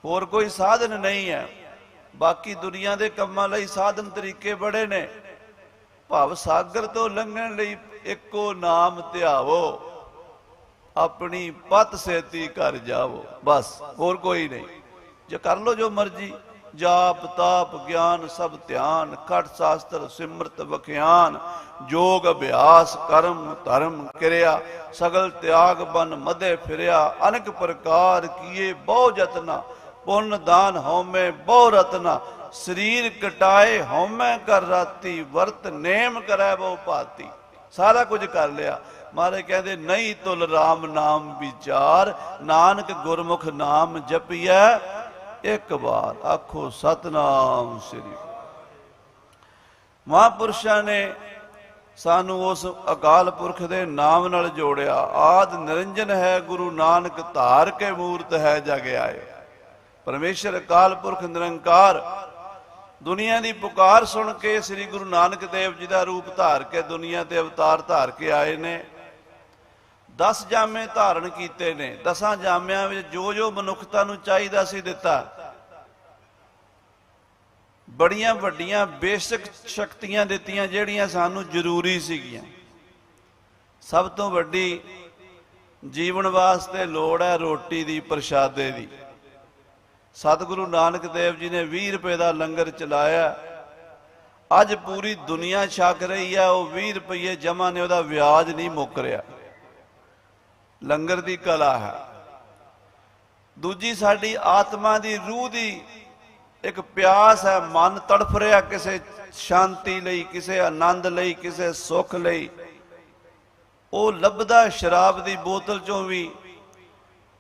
ਹੋਰ ਕੋਈ ਸਾਧਨ ਨਹੀਂ ਹੈ। ਬਾਕੀ ਦੁਨੀਆ ਦੇ ਕੰਮਾਂ ਲਈ ਸਾਧਨ ਤਰੀਕੇ ਬੜੇ ਨੇ। ਭਵ ਸਾਗਰ ਤੋਂ ਲੰਘਣ ਲਈ ਇੱਕੋ ਨਾਮ ਧਿਆਵੋ, ਆਪਣੀ ਪਤ ਸੇਤੀ ਕਰ ਜਾਵੋ, ਬਸ ਹੋਰ ਕੋਈ ਨਹੀਂ। ਜੇ ਕਰ ਲੋ ਜੋ ਮਰਜੀ, ਜਾਪ ਤਾਪ ਗਿਆਨ ਸਭ ਧਿਆਨ, ਖਟ ਸ਼ਾਸਤਰ ਸਿਮਰਤ ਵਖਿਆਨ, ਜੋਗ ਅਭਿਆਸ ਕਰਮ ਧਰਮ ਕਿਰਿਆ, ਸਗਲ ਤਿਆਗ ਬਨ ਮਦੇ ਫਿਰਿਆ, ਅਨੇਕ ਪ੍ਰਕਾਰ ਕੀਏ ਬਹੁ ਜਤਨਾ, ਪੁੰਨ ਦਾਨ ਹਉਮੈ ਬਹੁ ਰਤਨਾ, ਸਰੀਰ ਕਟਾਏ ਹਉਮੈ ਕਰ ਰਾਤੀ, ਵਰਤ ਨੇਮ ਕਰੈ ਬਹੁ ਭਾਤੀ। ਸਾਰਾ ਕੁਝ ਕਰ ਲਿਆ। ਮਹਾਰਾਜ ਕਹਿੰਦੇ ਨਹੀਂ ਤੁਲ ਰਾਮ ਨਾਮ ਵਿਚਾਰ, ਨਾਨਕ ਗੁਰਮੁਖ ਨਾਮ ਜਪੀਐ ਇੱਕ ਵਾਰ, ਆਖੋ ਸਤਨਾਮ ਸ੍ਰੀ। ਮਹਾਂਪੁਰਸ਼ਾਂ ਨੇ ਸਾਨੂੰ ਉਸ ਅਕਾਲ ਪੁਰਖ ਦੇ ਨਾਮ ਨਾਲ ਜੋੜਿਆ। ਆਦ ਨਿਰੰਜਨ ਹੈ ਗੁਰੂ ਨਾਨਕ, ਧਾਰ ਕੇ ਮੂਰਤ ਹੈ ਜਗ ਆਏ। ਪਰਮੇਸ਼ਰ ਅਕਾਲ ਪੁਰਖ ਨਿਰੰਕਾਰ ਦੁਨੀਆ ਦੀ ਪੁਕਾਰ ਸੁਣ ਕੇ ਸ੍ਰੀ ਗੁਰੂ ਨਾਨਕ ਦੇਵ ਜੀ ਦਾ ਰੂਪ ਧਾਰ ਕੇ ਦੁਨੀਆ ਤੇ ਅਵਤਾਰ ਧਾਰ ਕੇ ਆਏ ਨੇ। 10 ਜਾਮੇ ਧਾਰਨ ਕੀਤੇ ਨੇ। 10 ਜਾਮਿਆਂ ਵਿੱਚ ਜੋ ਜੋ ਮਨੁੱਖਤਾ ਨੂੰ ਚਾਹੀਦਾ ਸੀ ਦਿੱਤਾ। ਬੜੀਆਂ ਵੱਡੀਆਂ ਬੇਸਿਕ ਸ਼ਕਤੀਆਂ ਦਿੱਤੀਆਂ ਜਿਹੜੀਆਂ ਸਾਨੂੰ ਜ਼ਰੂਰੀ ਸੀਗੀਆਂ। ਸਭ ਤੋਂ ਵੱਡੀ ਜੀਵਨ ਵਾਸਤੇ ਲੋੜ ਹੈ ਰੋਟੀ ਦੀ, ਪ੍ਰਸ਼ਾਦੇ ਦੀ। ਸਤਿਗੁਰੂ ਨਾਨਕ ਦੇਵ ਜੀ ਨੇ 20 ਰੁਪਏ ਦਾ ਲੰਗਰ ਚਲਾਇਆ। ਅੱਜ ਪੂਰੀ ਦੁਨੀਆ ਛਕ ਰਹੀ ਹੈ। ਉਹ 20 ਰੁਪਏ ਜਮਾ ਨੇ, ਉਹਦਾ ਵਿਆਜ ਨਹੀਂ ਮੁੱਕ ਰਿਹਾ। ਲੰਗਰ ਦੀ ਕਲਾ ਹੈ। ਦੂਜੀ ਸਾਡੀ ਆਤਮਾ ਦੀ, ਰੂਹ ਦੀ ਇੱਕ ਪਿਆਸ ਹੈ। ਮਨ ਤੜਫ ਰਿਹਾ ਕਿਸੇ ਸ਼ਾਂਤੀ ਲਈ, ਕਿਸੇ ਆਨੰਦ ਲਈ, ਕਿਸੇ ਸੁੱਖ ਲਈ। ਉਹ ਲੱਭਦਾ ਸ਼ਰਾਬ ਦੀ ਬੋਤਲ ਚੋਂ ਵੀ,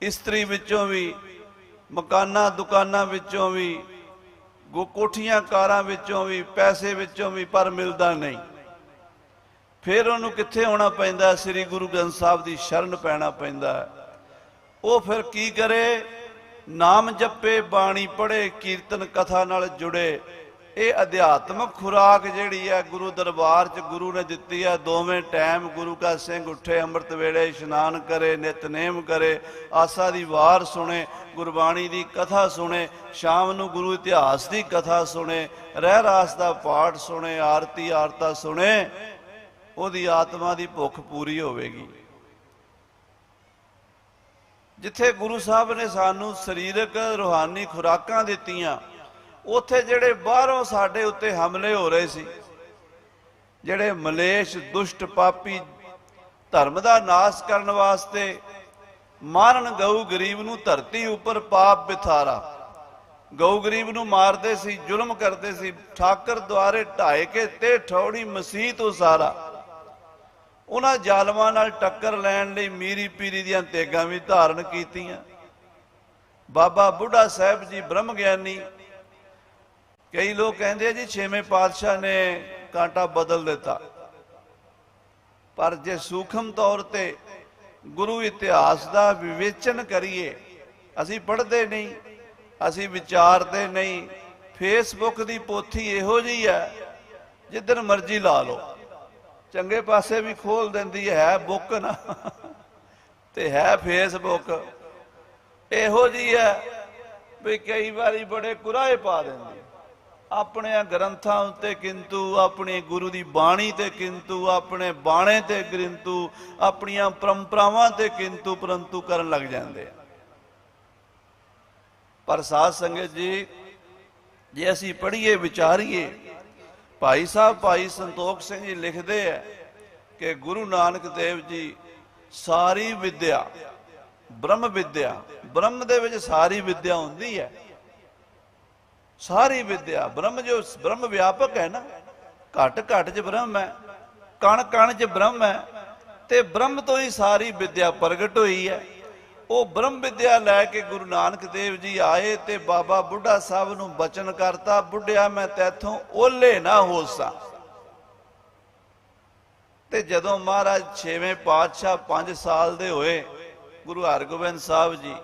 ਇਸਤਰੀ ਵਿੱਚੋਂ ਵੀ, ਮਕਾਨਾਂ ਦੁਕਾਨਾਂ ਵਿੱਚੋਂ ਵੀ, ਕੋਠੀਆਂ ਕਾਰਾਂ ਵਿੱਚੋਂ ਵੀ, ਪੈਸੇ ਵਿੱਚੋਂ ਵੀ, ਪਰ ਮਿਲਦਾ ਨਹੀਂ। ਫਿਰ ਉਹਨੂੰ ਕਿੱਥੇ ਆਉਣਾ ਪੈਂਦਾ? ਸ੍ਰੀ ਗੁਰੂ ਗ੍ਰੰਥ ਸਾਹਿਬ ਦੀ ਸ਼ਰਨ ਪੈਣਾ ਪੈਂਦਾ। ਉਹ ਫਿਰ ਕੀ ਕਰੇ? ਨਾਮ ਜਪੇ, ਬਾਣੀ ਪੜ੍ਹੇ, ਕੀਰਤਨ ਕਥਾ ਨਾਲ ਜੁੜੇ। ਇਹ ਅਧਿਆਤਮਕ ਖੁਰਾਕ ਜਿਹੜੀ ਹੈ ਗੁਰੂ ਦਰਬਾਰ 'ਚ ਗੁਰੂ ਨੇ ਦਿੱਤੀ ਹੈ। ਦੋਵੇਂ ਟਾਈਮ ਗੁਰੂ ਕਾ ਸਿੰਘ ਉੱਠੇ, ਅੰਮ੍ਰਿਤ ਵੇਲੇ ਇਸ਼ਨਾਨ ਕਰੇ, ਨਿਤਨੇਮ ਕਰੇ, ਆਸਾ ਦੀ ਵਾਰ ਸੁਣੇ, ਗੁਰਬਾਣੀ ਦੀ ਕਥਾ ਸੁਣੇ, ਸ਼ਾਮ ਨੂੰ ਗੁਰੂ ਇਤਿਹਾਸ ਦੀ ਕਥਾ ਸੁਣੇ, ਰਹਿ ਰਾਸ ਦਾ ਪਾਠ ਸੁਣੇ, ਆਰਤੀ ਆਰਤਾ ਸੁਣੇ। ਉਹਦੀ ਆਤਮਾ ਦੀ ਭੁੱਖ ਪੂਰੀ ਹੋਵੇਗੀ। ਜਿੱਥੇ ਗੁਰੂ ਸਾਹਿਬ ਨੇ ਸਾਨੂੰ ਸਰੀਰਕ ਰੂਹਾਨੀ ਖੁਰਾਕਾਂ ਦਿੱਤੀਆਂ, ਉੱਥੇ ਜਿਹੜੇ ਬਾਹਰੋਂ ਸਾਡੇ ਉੱਤੇ ਹਮਲੇ ਹੋ ਰਹੇ ਸੀ, ਜਿਹੜੇ ਮਲੇਸ਼ ਦੁਸ਼ਟ ਪਾਪੀ ਧਰਮ ਦਾ ਨਾਸ਼ ਕਰਨ ਵਾਸਤੇ ਮਾਰਨ ਗਊ ਗਰੀਬ ਨੂੰ ਧਰਤੀ ਉੱਪਰ ਪਾਪ ਬਿਥਾਰਾ, ਗਊ ਗਰੀਬ ਨੂੰ ਮਾਰਦੇ ਸੀ, ਜ਼ੁਲਮ ਕਰਦੇ ਸੀ, ਠਾਕਰ ਦੁਆਰੇ ਢਾਏ ਕੇ ਤੇ ਠੌੜੀ ਮਸੀਤ ਉਸਾਰਾ। ਉਹਨਾਂ ਜ਼ਾਲਮਾਂ ਨਾਲ ਟੱਕਰ ਲੈਣ ਲਈ ਮੀਰੀ ਪੀਰੀ ਦੀਆਂ ਤੇਗਾਂ ਵੀ ਧਾਰਨ ਕੀਤੀਆਂ। ਬਾਬਾ ਬੁੱਢਾ ਸਾਹਿਬ ਜੀ ਬ੍ਰਹਮ ਗਿਆਨੀ, ਕਈ ਲੋਕ ਕਹਿੰਦੇ ਆ ਜੀ 6ਵੇਂ ਪਾਤਸ਼ਾਹ ਨੇ ਕਾਂਟਾ ਬਦਲ ਦਿੱਤਾ, ਪਰ ਜੇ ਸੂਖਮ ਤੌਰ ਤੇ ਗੁਰੂ ਇਤਿਹਾਸ ਦਾ ਵਿਵੇਚਨ ਕਰੀਏ, ਅਸੀਂ ਪੜ੍ਹਦੇ ਨਹੀਂ, ਅਸੀਂ ਵਿਚਾਰਦੇ ਨਹੀਂ। ਫੇਸਬੁੱਕ ਦੀ ਪੋਥੀ ਇਹੋ ਜਿਹੀ ਹੈ, ਜਿੱਧਰ ਮਰਜ਼ੀ ਲਾ ਲਓ, ਚੰਗੇ ਪਾਸੇ ਵੀ ਖੋਲ ਦਿੰਦੀ ਹੈ ਬੁੱਕ ਨਾ, ਤੇ ਹੈ ਫੇਸਬੁੱਕ ਇਹੋ ਜਿਹੀ ਹੈ ਵੀ ਕਈ ਵਾਰੀ ਬੜੇ ਕੁਰਾਏ ਪਾ ਦਿੰਦੀ। अपने ग्रंथां उत्ते किंतु, अपनी गुरु की बाणी ते किंतु, अपने बाणे ते किंतु, अपनियां परंपरावां ते किंतु परंतु करन लग जाते। पर साध संगत जी, जे असी पढ़िए विचारिए, भाई साहब भाई संतोख सिंह जी लिखते हैं कि गुरु नानक देव जी सारी विद्या, ब्रह्म विद्या, ब्रह्म दे विच सारी विद्या होंदी है, सारी विद्या ब्रह्म, जो ब्रह्म व्यापक है ना, घट घट च ब्रह्म है, कण कण च ब्रह्म है, ते ब्रह्म तो ही सारी विद्या प्रगट हुई है। वो ब्रह्म विद्या लैके गुरु नानक देव जी आए ते बाबा बुढ़ा साहब नूं बचन करता, बुढ़िया मैं तैथों ओले ना हो सा। ते जदों महाराज 6वें पातशाह 5 साल दे होए, गुरु हरगोबिंद साहब जी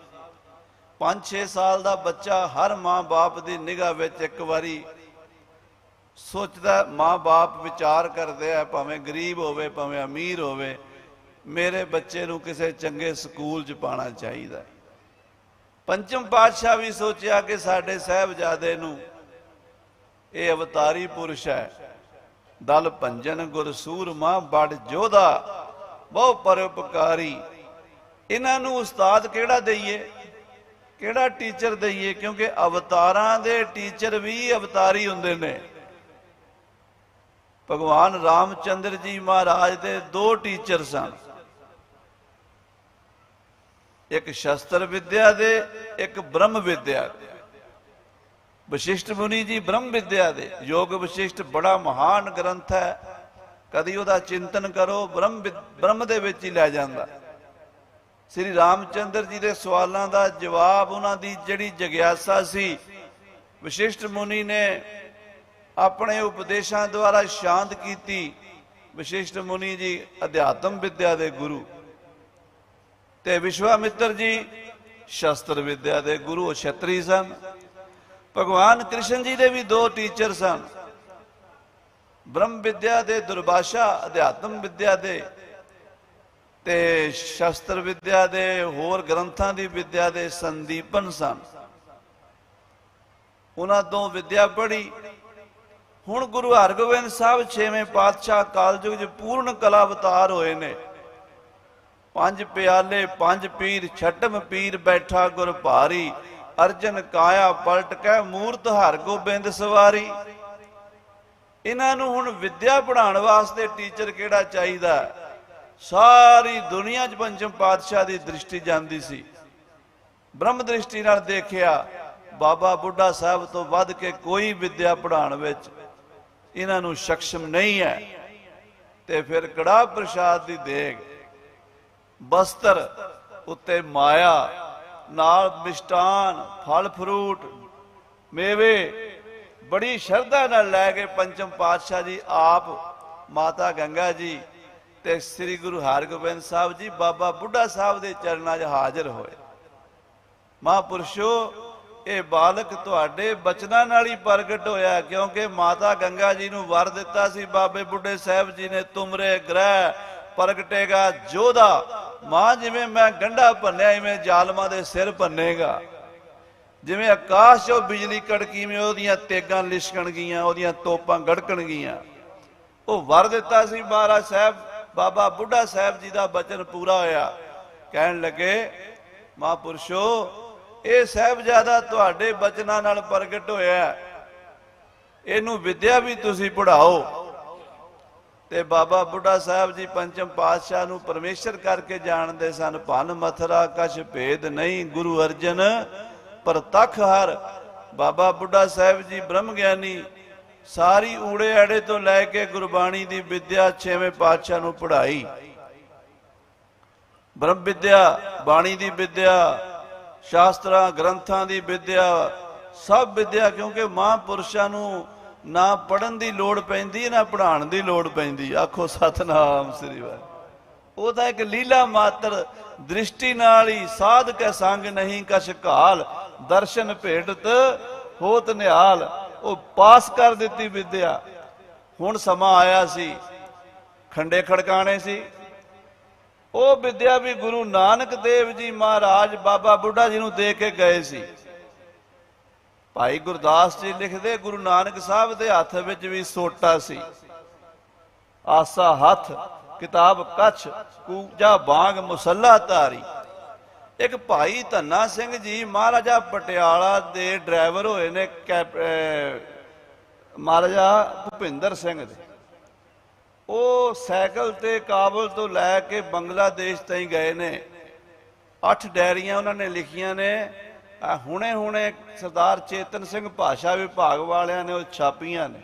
5-6 साल का बच्चा हर माँ बाप की निगाह विच एक बारी सोचता, माँ बाप विचार करते हैं, भावें गरीब होवे भावें अमीर होवे, मेरे बच्चे नूं किसी चंगे स्कूल च पाना चाहिए। पंचम पातशाह भी सोचिया कि साडे साहिबजादे नूं, ये अवतारी पुरुष है, दल भंजन गुर सूरमा बड़ जोधा बहु परोपकारी, इन्हां नूं उस्ताद किहड़ा दईए, किहड़ा टीचर दईए, क्योंकि अवतारां दे टीचर भी अवतारी हुंदे ने। भगवान रामचंद्र जी महाराज दे 2 टीचर सन, एक शस्त्र विद्या दे, एक ब्रह्म विद्या दे। वशिष्ठ मुनि जी ब्रह्म विद्या दे, योग वशिष्ठ बड़ा महान ग्रंथ है, कदी उहदा चिंतन करो, ब्रह्म दे विच ही लै जांदा। श्री रामचंद्र जी के सवालों का जवाब, उन्होंने जिहड़ी जग्यासा सी, वशिष्ठ मुनि ने अपने उपदेशों द्वारा शांत की। वशिष्ठ मुनि जी अध्यात्म विद्या के गुरु, ते विश्वामित्र जी शस्त्र विद्या के गुरु, क्षत्री सन। भगवान कृष्ण जी के भी 2 टीचर सन, ब्रह्म विद्या के दुर्भाषा, अध्यात्म विद्या के ते शस्त्र विद्या दे, होर ग्रंथां दी विद्या दे संदीपन सन। उन्हां तो विद्या पढ़ी। हुण गुरु हरगोबिंद साहब 6वें पातशाह कालयुग च पूर्ण कला अवतार होए ने। 5 प्याले 5 पीर, छठम पीर बैठा गुर भारी, अर्जन काया पलट कै मूरत हरगोबिंद सवारी। इन्हां नूं हुण विद्या पढ़ाउण वास्ते टीचर किहड़ा चाहीदा? सारी दुनिया च पंचम पातशाह की दृष्टि जाती सी। ब्रह्म दृष्टि नाल देखिया, बाबा बुढ़ा साहब तो वध के कोई विद्या पढ़ाउण विच इन्हां नूं सक्षम नहीं है। ते फिर कड़ाह प्रसाद की देग, बस्तर उत्ते माया, नाल मिष्टान, फल फ्रूट, मेवे बड़ी श्रद्धा नाल लै के पंचम पातशाह जी आप, माता गंगा जी ते श्री गुरु हरगोबिंद साहब जी बाबा बुढ़ा साहब के चरणों च हाजिर होए। महापुरुषो, ये बालक तुहाडे बचनां नाल ही प्रगट होया, क्योंकि माता गंगा जी नूं वर दिता सी बाबे बुढ़े साहब जी ने, तुमरे ग्रह प्रगटेगा जोधा। मां जिवें मैं गंढा भन्निया इवें जालमां दे सिर भन्नेगा, जिवें आकाश चों बिजली कड़की में ओहदियां तेगां लिशकण गियां, ओहदियां तोपां गड़कण गियां। वो वर दिता सी महाराज साहब बाबा बुढ़ा साहब जी का बचन पूरा होया। कहन लगे, महापुरुषो, ये साहिबजादा तुहाडे बचनां नाल प्रगट होया, इहनूं विद्या भी तुसीं पढ़ाओ। ते बाबा बुढ़ा साहब जी पंचम पातशाह नूं परमेश्वर करके जानते सन। भन मथरा कछ भेद नहीं, गुरु अर्जन परतख हर। बाबा बुढ़ा साहब जी ब्रह्म ज्ञानी, सारी ऊड़े आड़े तो लैके गुरबाणी की विद्या 6वें पातशाह नूं पढ़ाई। ब्रह्म विद्या, बाणी की विद्या, शास्त्रां ग्रंथां की विद्या, सब विद्या, क्योंकि महापुरुषां नूं ना पढ़न की लोड़ पैंदी, ना पढ़ाउण की लोड़ पैंदी। आखो सतनाम श्री वाहिगुरू। वो तो एक लीला मात्र दृष्टि नाल ही, साध कै संग नहीं कछ घाल, दर्शन भेटत होत निहाल। वो पास कर दी विद्या। हुण समा आया सी, खंडे खड़काने सी। वो विद्या भी गुरु नानक देव जी महाराज बाबा बुढ़ा जी नूं दे के गए सी। भाई गुरदास जी लिखते गुरु नानक साहब के हथ विच भी सोटा सी, आसा हथ किताब कछ कूजा बांग मुसला धारी। एक भाई धन्ना सिंह जी महाराजा पटियाला दे ड्राइवर होए ने महाराजा भुपिंदर सिंह दे। वो सैकल ते काबुल तो लैके बंगलादेश तई गए ने। 8 डायरियां उन्होंने लिखिया ने। हुणे हुणे सरदार चेतन सिंह भाषा विभाग वालियां ने वो छापियां ने।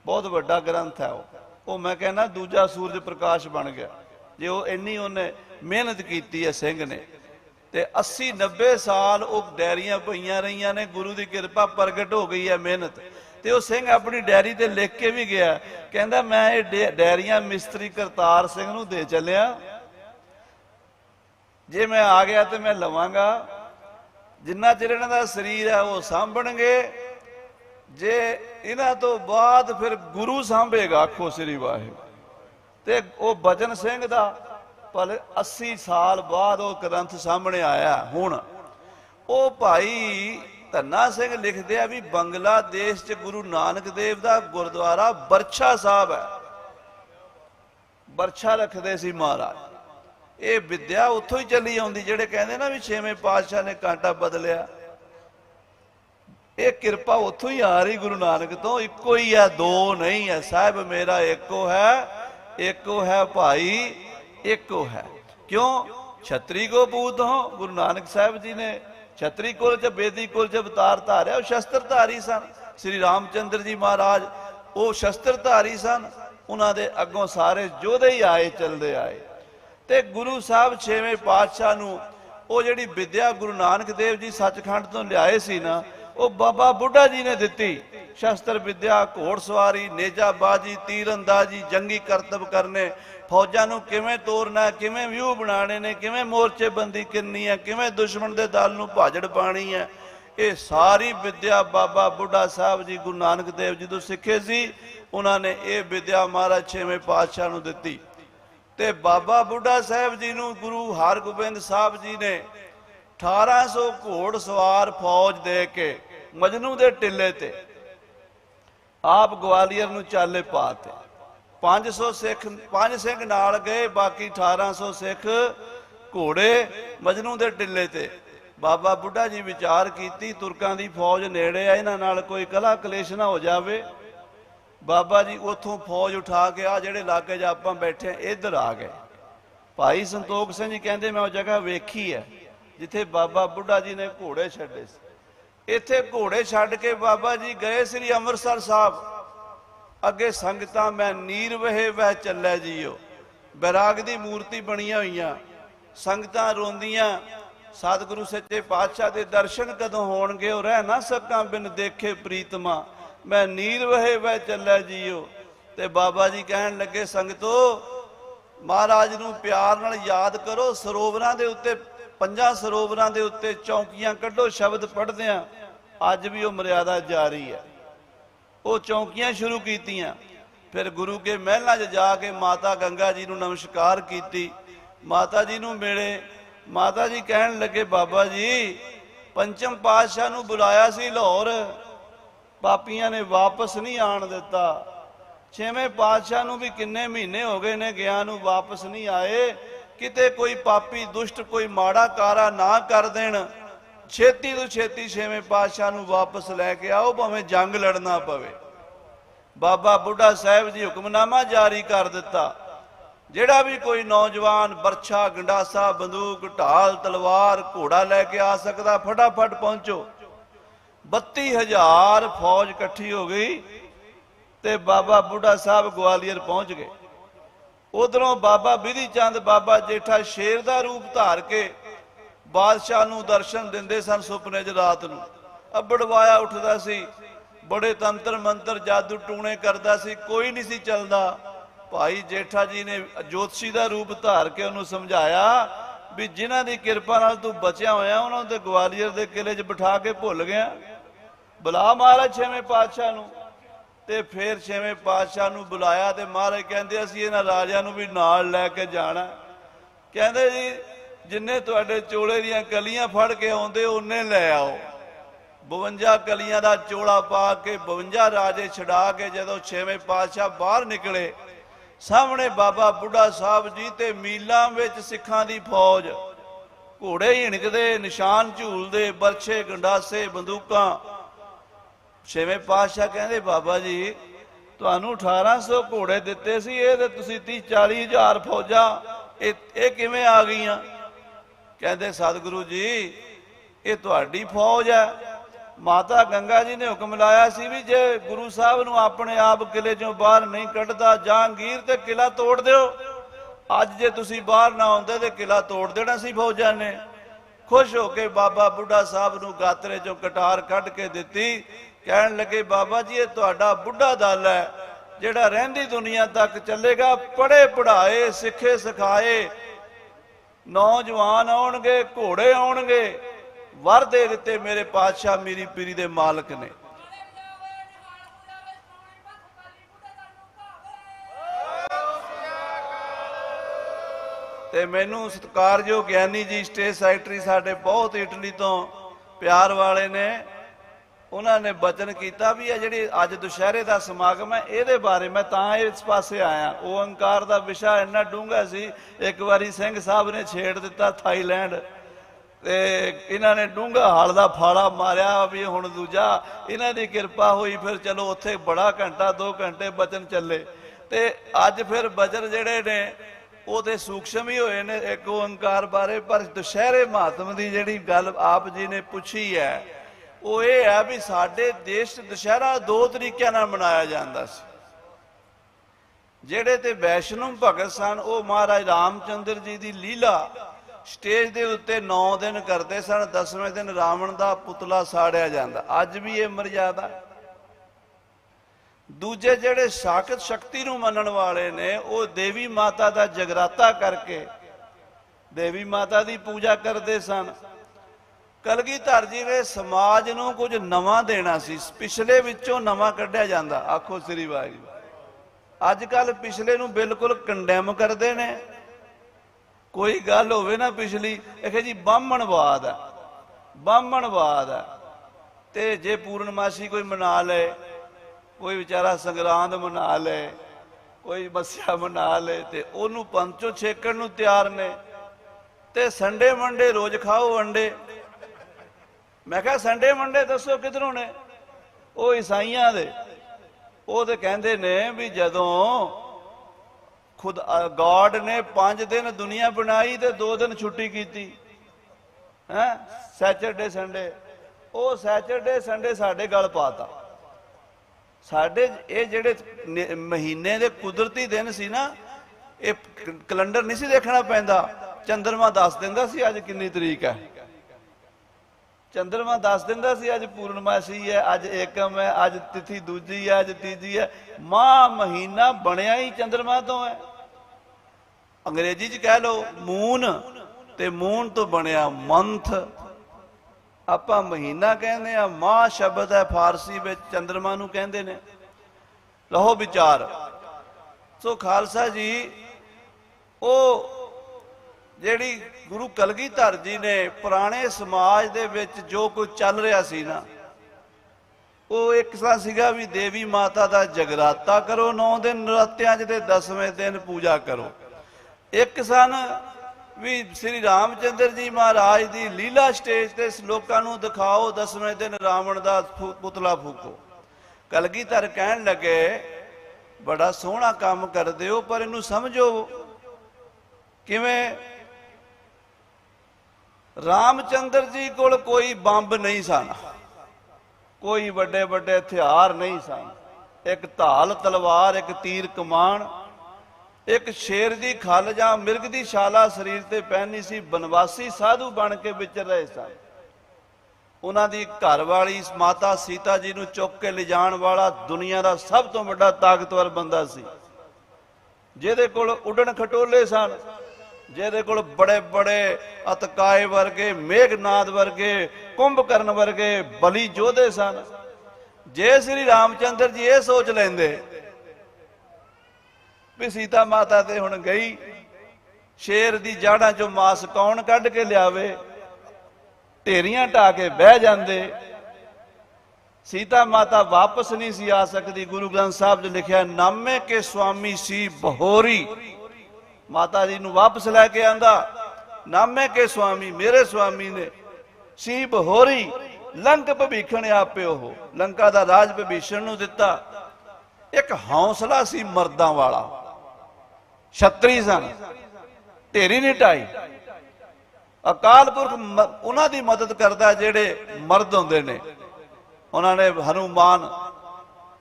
बहुत वड्डा ग्रंथ है वो मैं कहना दूजा सूरज प्रकाश बन गया जे वो इन्नी उन्हें मेहनत की है सिंह ने। ते 80-90 साल वो डायरियां पईयां रही ने। गुरु की कृपा प्रगट हो गई है मेहनत। तो वह सिंह अपनी डायरी ते लिख के भी गया, कहता मैं ये डायरियां मिस्त्री करतार सिंह नूं दे चलिया, जे मैं आ गया तो मैं लवांगा। जिन्ना चिर इन्हां दा शरीर है वो सांभणगे, जे इन्हां तो बाद फिर गुरु सांभेगा। आखो श्री वाहिगुरू। ते वो बचन सिंह दा पर 80 साल बाद वो ग्रंथ सामने आया। हुण वो भाई धन्ना सिंह लिखते हैं भी बंगलादेश च गुरु नानक देव का गुरुद्वारा बरछा साहब है। बरछा रखते सी महाराज। ये विद्या उत्थों ही चली आउंदी जेड़े कहंदे ना भी 6वें पातशाह ने कांटा बदलिया। ये कृपा उत्थों ही आ रही गुरु नानक तो। इको ही है, दो नहीं है। साहिब मेरा एको है, एको है भाई एको है। क्यों? छतरी को पूत हो। गुरु नानक साहब जी ने छतरी कुल च बेदी कुल च अवतार धारिया। वो शस्त्रधारी सन। श्री रामचंद्र जी महाराज वो शस्त्रधारी सन। उन्होंने अगों सारे योधे ही आए, चलते आए। तो गुरु साहब 6वें पातशाह नूं वो जिहड़ी विद्या गुरु नानक देव जी सचखंड तो लियाए सी ना, वो बाबा बुढ़ा जी ने दिती। शस्त्र विद्या, घोड़सवारी, नेजाबाजी, तीरंदाजी, जंगी करतब करने, फौजां नूं किवें तोड़ना, किवें व्यूह बनाने ने, किवें मोर्चेबंदी करनी है, किवें दुश्मन दे दल नूं भाजड़ पानी है। ये सारी विद्या बाबा बुढ़ा साहब जी गुरु नानक देव जी तो सीखे सी। उन्होंने ये विद्या महाराज 6वें पातशाह नूं दिती। ते बाबा बुढ़ा साहब जी नूं गुरु हरगोबिंद साहब जी ने 1800 घोड़सवार फौज दे के मजनू दे टिले ते आप ग्वालियर नूं चाले पाते। 500 सिख, 5 सिंह नाल गए, बाकी 1800 सिख घोड़े मजनू दे टिले ते। बाबा बुढ़ा जी विचार कीती तुर्कां दी फौज नेड़े आ, इन्हां नाल कोई कला कलेश ना हो जावे। बाबा जी उथों फौज उठा के आ जिहड़े इलाके 'च आपां बैठे इधर आ गए। भाई संतोख सिंह जी कहंदे मैं वो जगह वेखी है जिथे बाबा बुढ़ा जी ने घोड़े छड्डे सी। इत्थे घोड़े छड्ड के बाबा जी गए श्री अमृतसर साहब। अगे संगतां मैं नीर वहे वह चलै जीओ, बैराग दी मूर्ति बणियां होईयां। संगतां रोंदियां सतगुरु सच्चे पातशाह दे दर्शन कदों होणगे, ओ रह ना सकां बिन देखे प्रीतमा, मैं नीर वहे वह चलै जीओ। ते बाबा जी कहण लगे संगतो महाराज नूं प्यार नाल याद करो। सरोवरां दे उत्ते 5 सरोवरां दे उत्ते चौकियां कड्डो, शब्द पढ़दे आ। अज भी वो मर्यादा जारी है। वो चौकियां शुरू कीतियां। फिर गुरु के महलों च जाके माता गंगा जी नूं नमस्कार कीती। माता जी नूं मिले। माता जी कहण लगे बाबा जी पंचम पातशाह नूं बुलाया सी लाहौर, पापियां ने वापस नहीं आण दिता। 6वें पातशाह नूं भी किन्ने महीने हो गए ने गया नूं वापस नहीं आए। किते कोई पापी दुष्ट कोई माड़ा कारा ना कर देण। छेती तो छेती 6वें पातशाह नूं वापस लैके आओ, भावें जंग लड़ना पवे। बाबा बुढ़ा साहब जी हुक्मनामा जारी कर दिता। जिहड़ा भी कोई नौजवान बरछा, गंडासा, बंदूक, ढाल, तलवार, घोड़ा लैके आ सकता फटाफट पहुंचो। 32,000 फौज इकट्ठी हो गई ते बाबा बुढ़ा साहब ग्वालियर पहुंच गए। उधरों बाबा बिधि चंद बाबा जेठा शेर का रूप धार के बादशाह नूं दर्शन दिंदे सन सुपने च रात नूं। अबड़वाया उठदा सी, बड़े तंत्र मंत्र जादू टूणे करदा सी, कोई नहीं सी चलदा। भाई जेठा जी ने जोतशी का रूप धार के उन्होंने समझाया भी जिन्हां दी किरपा नाल तू बचिया होया उन्होंने तो ग्वालियर के किले च बिठा के भुल गया। बुला महाराज 6वें पातशाह नूं। ते फिर 6वें पातशाह नूं बुलाया ते महाराज कहंदे असीं इन्हां राजियां नूं भी नाल लैके जाना। कहंदे जी जिन्ने तुहाडे चोले दीयां कलियां फड़ के आउंदे उन्ने लै आओ। 52 ਕਲੀਆਂ ਦਾ ਚੋਲਾ ਪਾ ਕੇ 52 ਰਾਜੇ ਛਡਾ ਕੇ ਜਦੋਂ 6ਵੇਂ ਪਾਤਸ਼ਾਹ ਬਾਹਰ ਨਿਕਲੇ, ਸਾਹਮਣੇ ਬਾਬਾ ਬੁੱਢਾ ਸਾਹਿਬ ਜੀ ਤੇ ਮੀਲਾਂ ਵਿੱਚ ਸਿੱਖਾਂ ਦੀ ਫੌਜ, ਘੋੜੇ ਹਿਣਕਦੇ, ਨਿਸ਼ਾਨ ਝੂਲਦੇ, ਬਰਛੇ, ਗੰਡਾਸੇ, ਬੰਦੂਕਾਂ। 6ਵੇਂ ਪਾਤਸ਼ਾਹ ਕਹਿੰਦੇ ਬਾਬਾ ਜੀ ਤੁਹਾਨੂੰ 1800 ਘੋੜੇ ਦਿੱਤੇ ਸੀ, ਇਹ ਤੇ ਤੁਸੀਂ 30-40 ਹਜ਼ਾਰ ਫੌਜਾਂ ਇਹ ਕਿਵੇਂ ਆ ਗਈਆਂ? ਕਹਿੰਦੇ ਸਤਿਗੁਰੂ ਜੀ ਇਹ ਤੁਹਾਡੀ ਫੌਜ ਹੈ। ਮਾਤਾ ਗੰਗਾ ਜੀ ਨੇ ਹੁਕਮ ਲਾਇਆ ਸੀ ਵੀ ਜੇ ਗੁਰੂ ਸਾਹਿਬ ਨੂੰ ਆਪਣੇ ਆਪ ਕਿਲੇ ਚੋਂ ਬਾਹਰ ਨਹੀਂ ਕੱਢਦਾ ਜਹਾਂਗੀਰ ਤੇ ਕਿਲਾ ਤੋੜ ਦਿਓ। ਅੱਜ ਜੇ ਤੁਸੀਂ ਬਾਹਰ ਨਾ ਆਉਂਦੇ ਤੇ ਕਿਲਾ ਤੋੜ ਦੇਣਾ ਸੀ ਫੌਜਾਂ ਨੇ। ਖੁਸ਼ ਹੋ ਕੇ ਬਾਬਾ ਬੁੱਢਾ ਸਾਹਿਬ ਨੂੰ ਗਾਤਰੇ ਚੋਂ ਕਟਾਰ ਕੱਢ ਕੇ ਦਿੱਤੀ। ਕਹਿਣ ਲੱਗੇ ਬਾਬਾ ਜੀ ਇਹ ਤੁਹਾਡਾ ਬੁੱਢਾ ਦਲ ਹੈ ਜਿਹੜਾ ਰਹਿੰਦੀ ਦੁਨੀਆ ਤੱਕ ਚੱਲੇਗਾ। ਪੜ੍ਹੇ ਪੜ੍ਹਾਏ, ਸਿੱਖੇ ਸਿਖਾਏ ਨੌਜਵਾਨ ਆਉਣਗੇ, ਘੋੜੇ ਆਉਣਗੇ। ਵਰ ਦੇ ਦਿੱਤੇ ਮੇਰੇ ਪਾਤਸ਼ਾਹ ਮੀਰੀ ਪੀਰੀ ਦੇ ਮਾਲਕ ਨੇ। ਤੇ ਮੈਨੂੰ ਸਤਿਕਾਰਯੋਗ ਗਿਆਨੀ ਜੀ ਸਟੇਟ ਸੈਕਟਰੀ ਸਾਡੇ ਬਹੁਤ ਇਟਲੀ ਤੋਂ ਪਿਆਰ ਵਾਲੇ ਨੇ, ਉਹਨਾਂ ਨੇ ਬਚਨ ਕੀਤਾ ਵੀ ਇਹ ਜਿਹੜੀ ਅੱਜ ਦੁਸ਼ਹਿਰੇ ਦਾ ਸਮਾਗਮ ਹੈ ਇਹਦੇ ਬਾਰੇ ਮੈਂ ਤਾਂ ਇਸ ਪਾਸੇ ਆਇਆ। ਓਅੰਕਾਰ ਦਾ ਵਿਸ਼ਾ ਇੰਨਾ ਡੂੰਘਾ ਸੀ, ਇੱਕ ਵਾਰੀ ਸਿੰਘ ਸਾਹਿਬ ਨੇ ਛੇੜ ਦਿੱਤਾ ਥਾਈਲੈਂਡ ਤੇ ਇਹਨਾਂ ਨੇ ਡੂੰਘਾ ਹਲ ਦਾ ਫਾੜਾ ਮਾਰਿਆ ਵੀ ਹੁਣ ਦੂਜਾ ਇਹਨਾਂ ਦੀ ਕਿਰਪਾ ਹੋਈ। ਫਿਰ ਚਲੋ ਉੱਥੇ ਬੜਾ ਘੰਟਾ 2 ਘੰਟੇ ਬਚਨ ਚੱਲੇ ਤੇ ਅੱਜ ਫਿਰ ਬਚਨ ਜਿਹੜੇ ਨੇ ਉਹ ਤੇ ਸੂਖਸ਼ਮ ਹੀ ਹੋਏ ਨੇ ਇੱਕ ਓਅੰਕਾਰ ਬਾਰੇ। ਪਰ ਦੁਸ਼ਹਿਰੇ ਮਹਾਤਮ ਦੀ ਜਿਹੜੀ ਗੱਲ ਆਪ ਜੀ ਨੇ ਪੁੱਛੀ ਹੈ ਉਹ ਇਹ ਹੈ ਵੀ ਸਾਡੇ ਦੇਸ਼ 'ਚ ਦੁਸ਼ਹਿਰਾ 2 ਤਰੀਕਿਆਂ ਨਾਲ ਮਨਾਇਆ ਜਾਂਦਾ ਸੀ। ਜਿਹੜੇ ਤੇ ਵੈਸ਼ਨੂ ਭਗਤ ਸਨ ਉਹ ਮਹਾਰਾਜ ਰਾਮਚੰਦਰ ਜੀ ਦੀ ਲੀਲਾ ਸਟੇਜ ਦੇ ਉੱਤੇ 9 ਦਿਨ ਕਰਦੇ ਸਨ। 10ਵੇਂ ਦਿਨ ਰਾਵਣ ਦਾ ਪੁਤਲਾ ਸਾੜਿਆ ਜਾਂਦਾ। ਅੱਜ ਵੀ ਇਹ ਮਰਜ਼ਾਦਾ। ਦੂਜੇ ਜਿਹੜੇ ਸਾਖਤ ਸ਼ਕਤੀ ਨੂੰ ਮੰਨਣ ਵਾਲੇ ਨੇ ਉਹ ਦੇਵੀ ਮਾਤਾ ਦਾ ਜਗਰਾਤਾ ਕਰਕੇ ਦੇਵੀ ਮਾਤਾ ਦੀ ਪੂਜਾ ਕਰਦੇ ਸਨ। ਕਲਗੀਧਰ ਜੀ ਨੇ ਸਮਾਜ ਨੂੰ ਕੁਝ ਨਵਾਂ ਦੇਣਾ ਸੀ, ਪਿਛਲੇ ਵਿੱਚੋਂ ਨਵਾਂ ਕੱਢਿਆ ਜਾਂਦਾ। ਆਖੋ ਸ੍ਰੀ ਵਾਹਿਗੁਰੂ। ਅੱਜ ਕੱਲ ਪਿਛਲੇ ਨੂੰ ਬਿਲਕੁਲ ਕੰਡੈਮ ਕਰਦੇ ਨੇ। ਕੋਈ ਗੱਲ ਹੋਵੇ ਨਾ ਪਿਛਲੀ, ਇਹ ਜੀ ਬਾਹਮਣਵਾਦ ਹੈ, ਬਾਹਮਣਵਾਦ ਹੈ। ਤੇ ਜੇ ਪੂਰਨਮਾਸ਼ੀ ਕੋਈ ਮਨਾ ਲਏ, ਕੋਈ ਵਿਚਾਰਾ ਸੰਗਰਾਂਦ ਮਨਾ ਲਏ, ਕੋਈ ਮੱਸਿਆ ਮਨਾ ਲਏ ਤੇ ਉਹਨੂੰ ਪੰਚੋ ਛੇਕਣ ਨੂੰ ਤਿਆਰ ਨੇ। ਤੇ ਸੰਡੇ ਮੰਡੇ ਰੋਜ਼ ਖਾਓ ਅੰਡੇ। ਮੈਂ ਕਿਹਾ ਸੰਡੇ ਮੰਡੇ ਦੱਸੋ ਕਿਧਰੋਂ ਨੇ? ਉਹ ਈਸਾਈਆਂ ਦੇ। ਉਹ ਤੇ ਕਹਿੰਦੇ ਨੇ ਵੀ ਜਦੋਂ ਖੁਦ ਗॉड ਨੇ 5 ਦਿਨ ਦੁਨੀਆ ਬਣਾਈ ਤੇ 2 ਦਿਨ ਛੁੱਟੀ ਕੀਤੀ ਹੈ, ਸੈਚਰਡੇ ਸੰਡੇ। ਉਹ ਸੈਚਰਡੇ ਸੰਡੇ ਸਾਡੇ ਗਲ ਪਾਤਾ। ਸਾਡੇ ਇਹ ਜਿਹੜੇ ਮਹੀਨੇ ਦੇ ਕੁਦਰਤੀ ਦਿਨ ਸੀ ਨਾ, ਇਹ ਕੈਲੰਡਰ ਨਹੀਂ ਸੀ ਦੇਖਣਾ ਪੈਂਦਾ। ਚੰਦਰਮਾ ਦੱਸ ਦਿੰਦਾ ਸੀ ਅੱਜ ਕਿੰਨੀ ਤਰੀਕ ਹੈ। ਚੰਦਰਮਾ ਦੱਸ ਦਿੰਦਾ ਸੀ ਅੱਜ ਪੂਰਨਮਾਸ਼ੀ ਹੈ, ਅੱਜ ਏਕਮ ਹੈ, ਅੱਜ ਤਿਥੀ ਦੂਜੀ ਹੈ, ਅੱਜ ਤੀਜੀ ਹੈ। ਮਾਹ ਮਹੀਨਾ ਬਣਿਆ ਹੀ ਚੰਦਰਮਾ ਤੋਂ ਹੈ। ਅੰਗਰੇਜ਼ੀ ਚ ਕਹਿ ਲਓ ਮੂਨ, ਤੇ ਮੂਨ ਤੋਂ ਬਣਿਆ ਮੰਥ। ਆਪਾਂ ਮਹੀਨਾ ਕਹਿੰਦੇ ਆ, ਮਾਹ ਸ਼ਬਦ ਹੈ ਫਾਰਸੀ ਵਿੱਚ, ਚੰਦਰਮਾ ਨੂੰ ਕਹਿੰਦੇ ਨੇ। ਲਹੋ ਵਿਚਾਰ। ਸੋ ਖਾਲਸਾ ਜੀ ਉਹ ਜਿਹੜੀ ਗੁਰੂ ਕਲਗੀਧਰ ਜੀ ਨੇ ਪੁਰਾਣੇ ਸਮਾਜ ਦੇ ਵਿੱਚ ਜੋ ਕੁਝ ਚੱਲ ਰਿਹਾ ਸੀ ਨਾ, ਉਹ ਇੱਕ ਤਾਂ ਸੀਗਾ ਵੀ ਦੇਵੀ ਮਾਤਾ ਦਾ ਜਗਰਾਤਾ ਕਰੋ 9 ਦਿਨ ਨਰਾਤਿਆਂ 'ਚ ਤੇ 10ਵੇਂ ਦਿਨ ਪੂਜਾ ਕਰੋ। ਇੱਕ ਸਨ ਵੀ ਸ੍ਰੀ ਰਾਮਚੰਦਰ ਜੀ ਮਹਾਰਾਜ ਦੀ ਲੀਲਾ ਸਟੇਜ ਤੇ ਲੋਕਾਂ ਨੂੰ ਦਿਖਾਓ, 10ਵੇਂ ਦਿਨ ਰਾਵਣ ਦਾ ਪੁਤਲਾ ਫੂਕੋ। ਕਲਗੀਧਰ ਕਹਿਣ ਲੱਗੇ ਬੜਾ ਸੋਹਣਾ ਕੰਮ ਕਰਦੇ ਹੋ ਪਰ ਇਹਨੂੰ ਸਮਝੋ ਕਿਵੇਂ। ਰਾਮਚੰਦਰ ਜੀ ਕੋਲ ਕੋਈ ਬੰਬ ਨਹੀਂ ਸਨ, ਕੋਈ ਵੱਡੇ ਵੱਡੇ ਹਥਿਆਰ ਨਹੀਂ ਸਨ। ਇੱਕ ਧਾਲ ਤਲਵਾਰ, ਇੱਕ ਤੀਰ ਕਮਾਨ, ਇੱਕ ਸ਼ੇਰ ਦੀ ਖੱਲ ਜਾਂ ਮਿਰਗ ਦੀ ਛਾਲਾ ਸਰੀਰ ਤੇ ਪਹਿਨੀ ਸੀ। ਬਨਵਾਸੀ ਸਾਧੂ ਬਣ ਕੇ ਵਿਚਰ ਰਹੇ ਸਨ। ਉਹਨਾਂ ਦੀ ਘਰ ਵਾਲੀ ਮਾਤਾ ਸੀਤਾ ਜੀ ਨੂੰ ਚੁੱਕ ਕੇ ਲਿਜਾਣ ਵਾਲਾ ਦੁਨੀਆ ਦਾ ਸਭ ਤੋਂ ਵੱਡਾ ਤਾਕਤਵਰ ਬੰਦਾ ਸੀ, ਜਿਹਦੇ ਕੋਲ ਉੱਡਣ ਖਟੋਲੇ ਸਨ, ਜਿਹਦੇ ਕੋਲ ਬੜੇ ਬੜੇ ਅਤਕਾਏ ਵਰਗੇ, ਮੇਘਨਾਦ ਵਰਗੇ, ਕੁੰਭਕਰਨ ਵਰਗੇ ਬਲੀ ਯੋਧੇ ਸਨ। ਜੇ ਸ੍ਰੀ ਰਾਮਚੰਦਰ ਜੀ ਇਹ ਸੋਚ ਲੈਂਦੇ ਵੀ ਸੀਤਾ ਮਾਤਾ ਤੇ ਹੁਣ ਗਈ, ਸ਼ੇਰ ਦੀ ਜਾੜਾਂ ਚੋਂ ਮਾਸ ਕੌਣ ਕੱਢ ਕੇ ਲਿਆਵੇ, ਢੇਰੀਆਂ ਢਾ ਕੇ ਬਹਿ ਜਾਂਦੇ सीता माता वापस नहीं सी आ सकती। गुरु ग्रंथ साहब जो लिखा, नामे के स्वामी सी बहोरी, माता जी नूं वापस लैके आंदा। नामे के स्वामी, मेरे स्वामी ने, सी बहोरी, लंक भभीषण आपे हो, लंका दा राज भभीषण नूं दिता। एक हौसला सी मर्दां वाला, छतरी सन, ढेरी नहीं ढाई। अकाल पुरख उन्हां दी मदद करदा जेड़े मर्द हुंदे ने। उन्होंने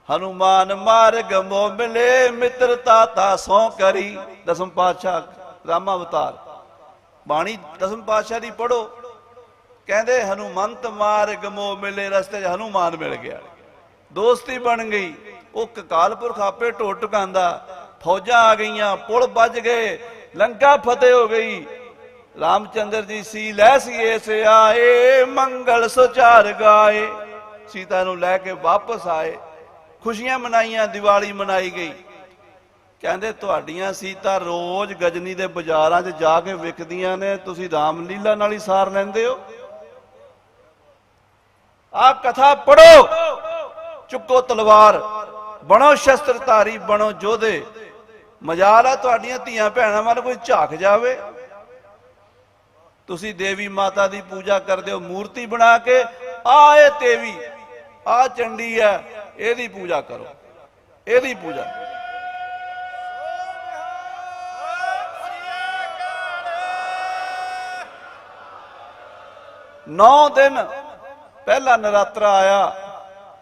हनुमान मार्ग मोह मिले, मित्रता ता सौ करी। दसम पातशाह रामावतार बाणी दसम पातशाह दी पढ़ो, कहते हनुमंत मार्ग मोह मिले, रस्ते हनुमान मिल गया, दोस्ती बन गई। वो अकाल पुरख आपे ढोल टकांदा, फौजां आ गईयां, पुल बज गए, लंका फतेह हो गई। रामचंद्र जी सी लैसीए से आए, मंगल सुचार गाए। सीता नूं लैके वापस आए, खुशियां मनाइयां, दिवाली मनाई गई। कहंदे तुहाडीआं सीता रोज गजनी दे बाजारां 'च जाके विकदियां ने, तुसीं रामलीला नाल ही सार लैंदे हो। आ कथा पढ़ो, चुको तलवार, बनो शस्त्रधारी, बनो जोधे। मजाल आ तुहाडीआं धीआं भैणां वल कोई झाक जावे। तुसीं देवी माता दी पूजा करदे हो मूर्ति बना के, आ देवी, आ चंडी है, एदी पूजा करो, एदी पूजा। 9 दिन पहला नरात्रा आया।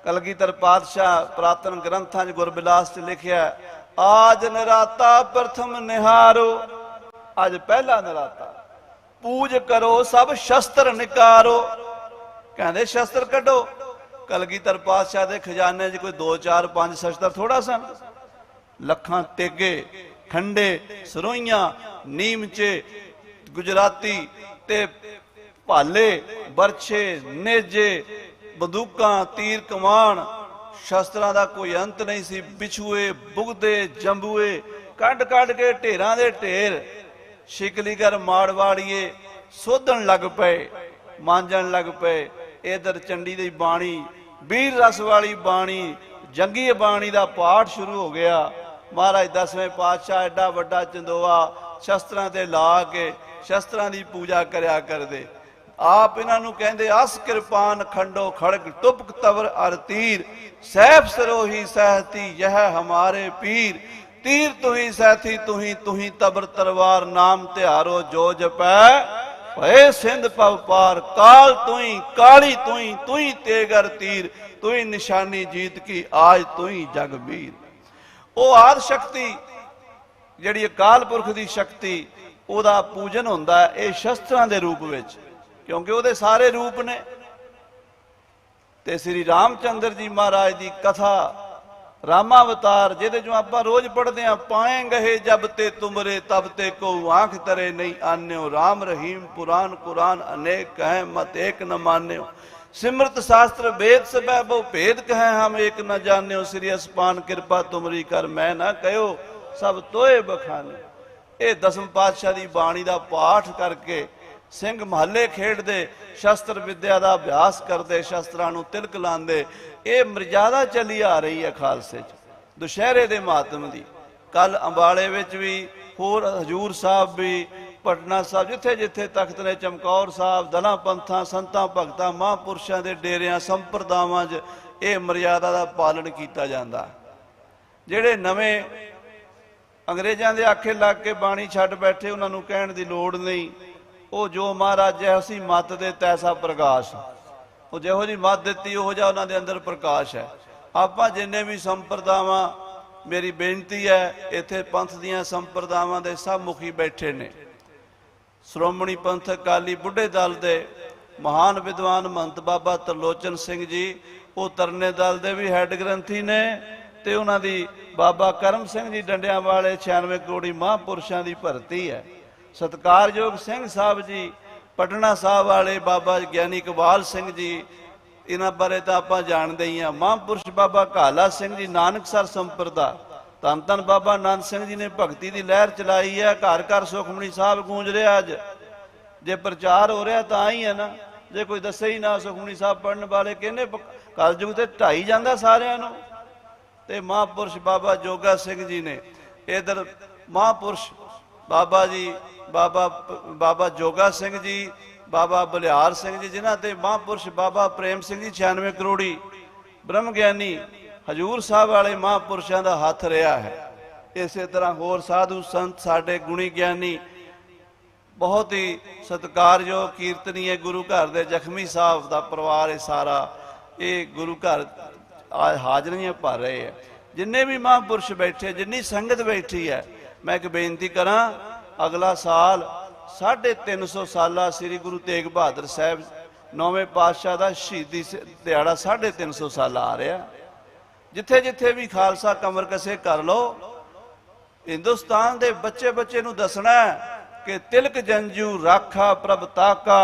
कलगीधर पातशाह पुरातन ग्रंथां च गुरबिलास च लिखिया, आज नराता प्रथम निहारो। आज पहला नराता, पूज करो सब शस्त्र निकारो। कहते शस्त्र कढो। कलगीधर पातशाह के खजाने च कोई 2 4 5 शस्त्र थोड़ा सन, लखां तेगे, खंडे, सरोइयां, नीमचे, गुजराती ते भाले, बरछे, नेजे, बंदूकां, तीर कमान, शस्त्रां दा कोई अंत नहीं सी। बिछुए, बुगदे, जंबूए कढ़ कढ़ के ढेरां दे ढेर। शिकलीगर माड़वाड़िए सोधन लग पे, मांजन लग पे। इधर चंडी दी बाणी, वीर रस वाली बाणी, जंगी बाणी दा पाठ शुरू हो गया। महाराज 10वें पातशाह एडा वड्डा चंदोआ शस्त्रां ते ला के शस्त्रां दी पूजा करया करदे। आप इन्हां नूं कहंदे अस किरपान खंडो खड़ग टुपक तवर अर तीर, सैफ सरोही सहती यह हमारे पीर। तीर तुही सहती तुही तबर तलवार, नाम तिहारो जो जपै भय सिंध पव पार। काल तुही काली तुही तेगर तीर, तुही निशानी जीत की आज तुही जगबीर। ओ आद शक्ति जिहड़ी अकाल पुरख दी शक्ति, ओदा पूजन हुंदा है इह शस्त्रां दे रूप विच, क्योंकि ਉਹਦੇ ਸਾਰੇ रूप ने। ते श्री रामचंद्र जी महाराज की कथा रामावतार जिहदे जो आपां रोज पढ़ते हैं, पाए गहे जब ते तुमरे तब ते को आंख तरे नहीं आन्यो। राम रहीम पुराण कुरान अनेक कहें मत एक न मान्यो। सिमृत शास्त्र वेद सब बहु भेद कहें हम एक न जान्यो। श्री अस्पान कृपा तुमरी कर मैं ना कहो, सब तोए बखाने। ये दसम पातशाह की बाणी का पाठ करके सिंह महले खेडते, शस्त्र विद्या का अभ्यास करते, शस्त्रां नूं तिलक लांदे। ये मर्यादा चली आ रही है खालसे च दुशहरे के महात्म की। कल अंबाले विच भी, होर हजूर साहब भी, पटना साहब, जिथे जिथे तख्त ने, चमकौर साहब, दलां पंथां, संतां भगतां, महापुरुषां दे डेरियां, संप्रदावां च ये मर्यादा का पालन किया जाता। जिहड़े नवें अंग्रेज़ां दे आखे लग के बाणी छड्ड बैठे, उन्हां नूं कहण दी लोड़ नहीं। वो जो महाराज जैसी मत दे तैसा प्रकाश, वो जिहो जी मत दी उहो जिहा उन्हां दे अंदर प्रकाश है। आपां जिन्ने भी संप्रदावां, मेरी बेनती है, इत्थे पंथ दीआं संप्रदावां दे सब मुखी बैठे ने। श्रोमणी पंथ अकाली बुढ़े दल दे महान विद्वान महंत बाबा तरलोचन सिंह जी, वो तरने दल दे भी हैड ग्रंथी ने। ते उन्हां दी बाबा करम सिंह जी डंडियां वाले 96 करोड़ी महापुरुषां दी भरती है। सत्कारयोग सिंह साहब जी पटना साहब वाले, बाबा ज्ञानी इकबाल सिंह जी, इन्हां बारे तो आपां जाणदे ही हां। महापुरुष बाबा काला सिंह जी नानकसर संप्रदा, धन धन बाबा नंद सिंह जी ने भगती की लहर चलाई है। घर घर सुखमणी साहब गूंज रहा। अज जे प्रचार हो रहा तो ही है ना, जे कोई दसे ही ना सुखमणी साहब पढ़ने वाले, किहने कलयुग ते ढाई जांदा सारिਆਂ ਨੂੰ। ਤੇ महापुरुष बाबा जोगा सिंह जी ने इधर महापुरुष बाबा जी बाबा जोगा सिंह जी, बाबा बलिहार सिंह जी, जिन्हां ते महापुरुष बाबा प्रेम सिंह जी 96 करोड़ी ब्रह्म ज्ञानी हजूर साहब वाले महापुरुषों का हथ रहा है। इस तरह होर साधु संत साडे गुणी ज्ञानी बहुत ही सत्कारयोग कीर्तनीय गुरु घर के जख्मी साहब का परिवार है सारा, ये गुरु घर हाजरियां भर रहे हैं। जिन्ने भी महापुरुष बैठे, जिन्नी संगत बैठी है, मैं एक बेनती करा, अगला साल 350 साला श्री गुरु तेग बहादुर साहब 9वें पातशाह का शहीदी दिहाड़ा 350 साल आ रहा। जिथे जिथे भी खालसा कमर कसे कर लो, हिंदुस्तान के बच्चे बच्चे नूं दसना कि तिलक जंजू राखा प्रभ ताका,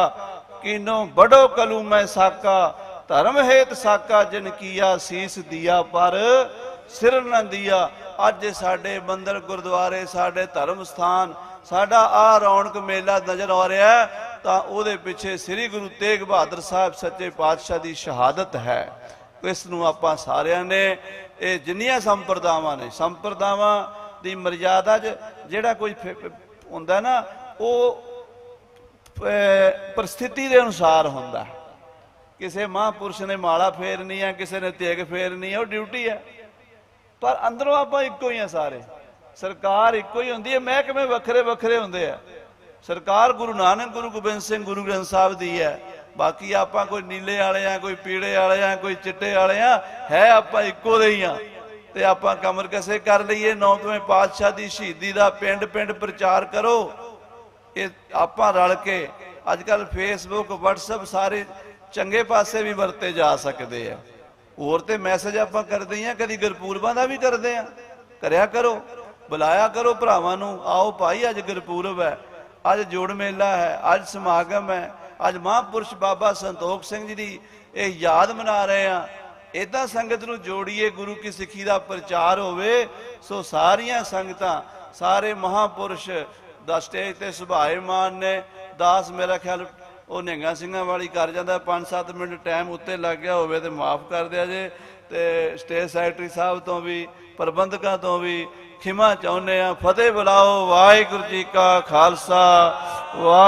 कीनो बड़ो कलू मैं साका, धर्म हेत साका जिन किया सीस दिया पर सिर न दिया। अज साडे मंदिर गुरुद्वारे, साडे धर्म स्थान, साडा आ रौनक मेला नजर आ रहा है, तो उहदे पिछे श्री गुरु तेग बहादुर साहब सच्चे पातशाह की शहादत है। इस नूं आपां सारिआं ने ये जिन्नियां संप्रदावां ने, संप्रदावां दी मर्यादा जिहड़ा कोई हुंदा ना, वो परिस्थिति के अनुसार हुंदा है। किसी महापुरुष ने माला फेरनी है, किसी ने तेग फेरनी है, वो ड्यूटी है, पर अंदरों आप इको ही हैं सारे। सरकार इको ही होंदी है, महकमे वखरे वखरे होंदे हैं। सरकार गुरु नानक गुरु गोबिंद सिंह गुरु ग्रंथ साहब दी है, बाकी आप कोई नीले वाले हैं, कोई पीले वाले हैं, कोई चिट्टे वाले हैं, है आप इको दे ही हाँ। तो आप कमर कसे कर लीए, 9वें पातशाह की शहीदी का पिंड पिंड प्रचार करो। ये आप रल के अजकल फेसबुक व्हाट्सएप सारे चंगे पासे भी वरते जा सकते हैं। होर तो मैसेज आप करते हैं, कभी गुरपूरबां का भी करते हैं, करया करो, बुलाया करो भरावां नूं, आओ भाई अज गुरपूरब है, अज जोड़ मेला है, अज समागम है, अज महापुरुष बाबा संतोख सिंह जी की याद मना रहे हैं। इदां संगत नूं जोड़िए, गुरु की सिक्खी का प्रचार होवे। सो सारियां संगतां, सारे महापुरुष दा स्टेज ते सुभाएमान ने। दास मेरा ख्याल वो निहंगा सिंघां वाली कर जाता, 5-7 मिनट टाइम उत्ते लग गया होवे तो माफ़ कर दिया जे। ते स्टेज सैकटरी साहब तो भी, प्रबंधकों तो भी खिमा चाहुंदे आ। फतेह बुलाओ। वाहिगुरू जी का खालसा, वाह।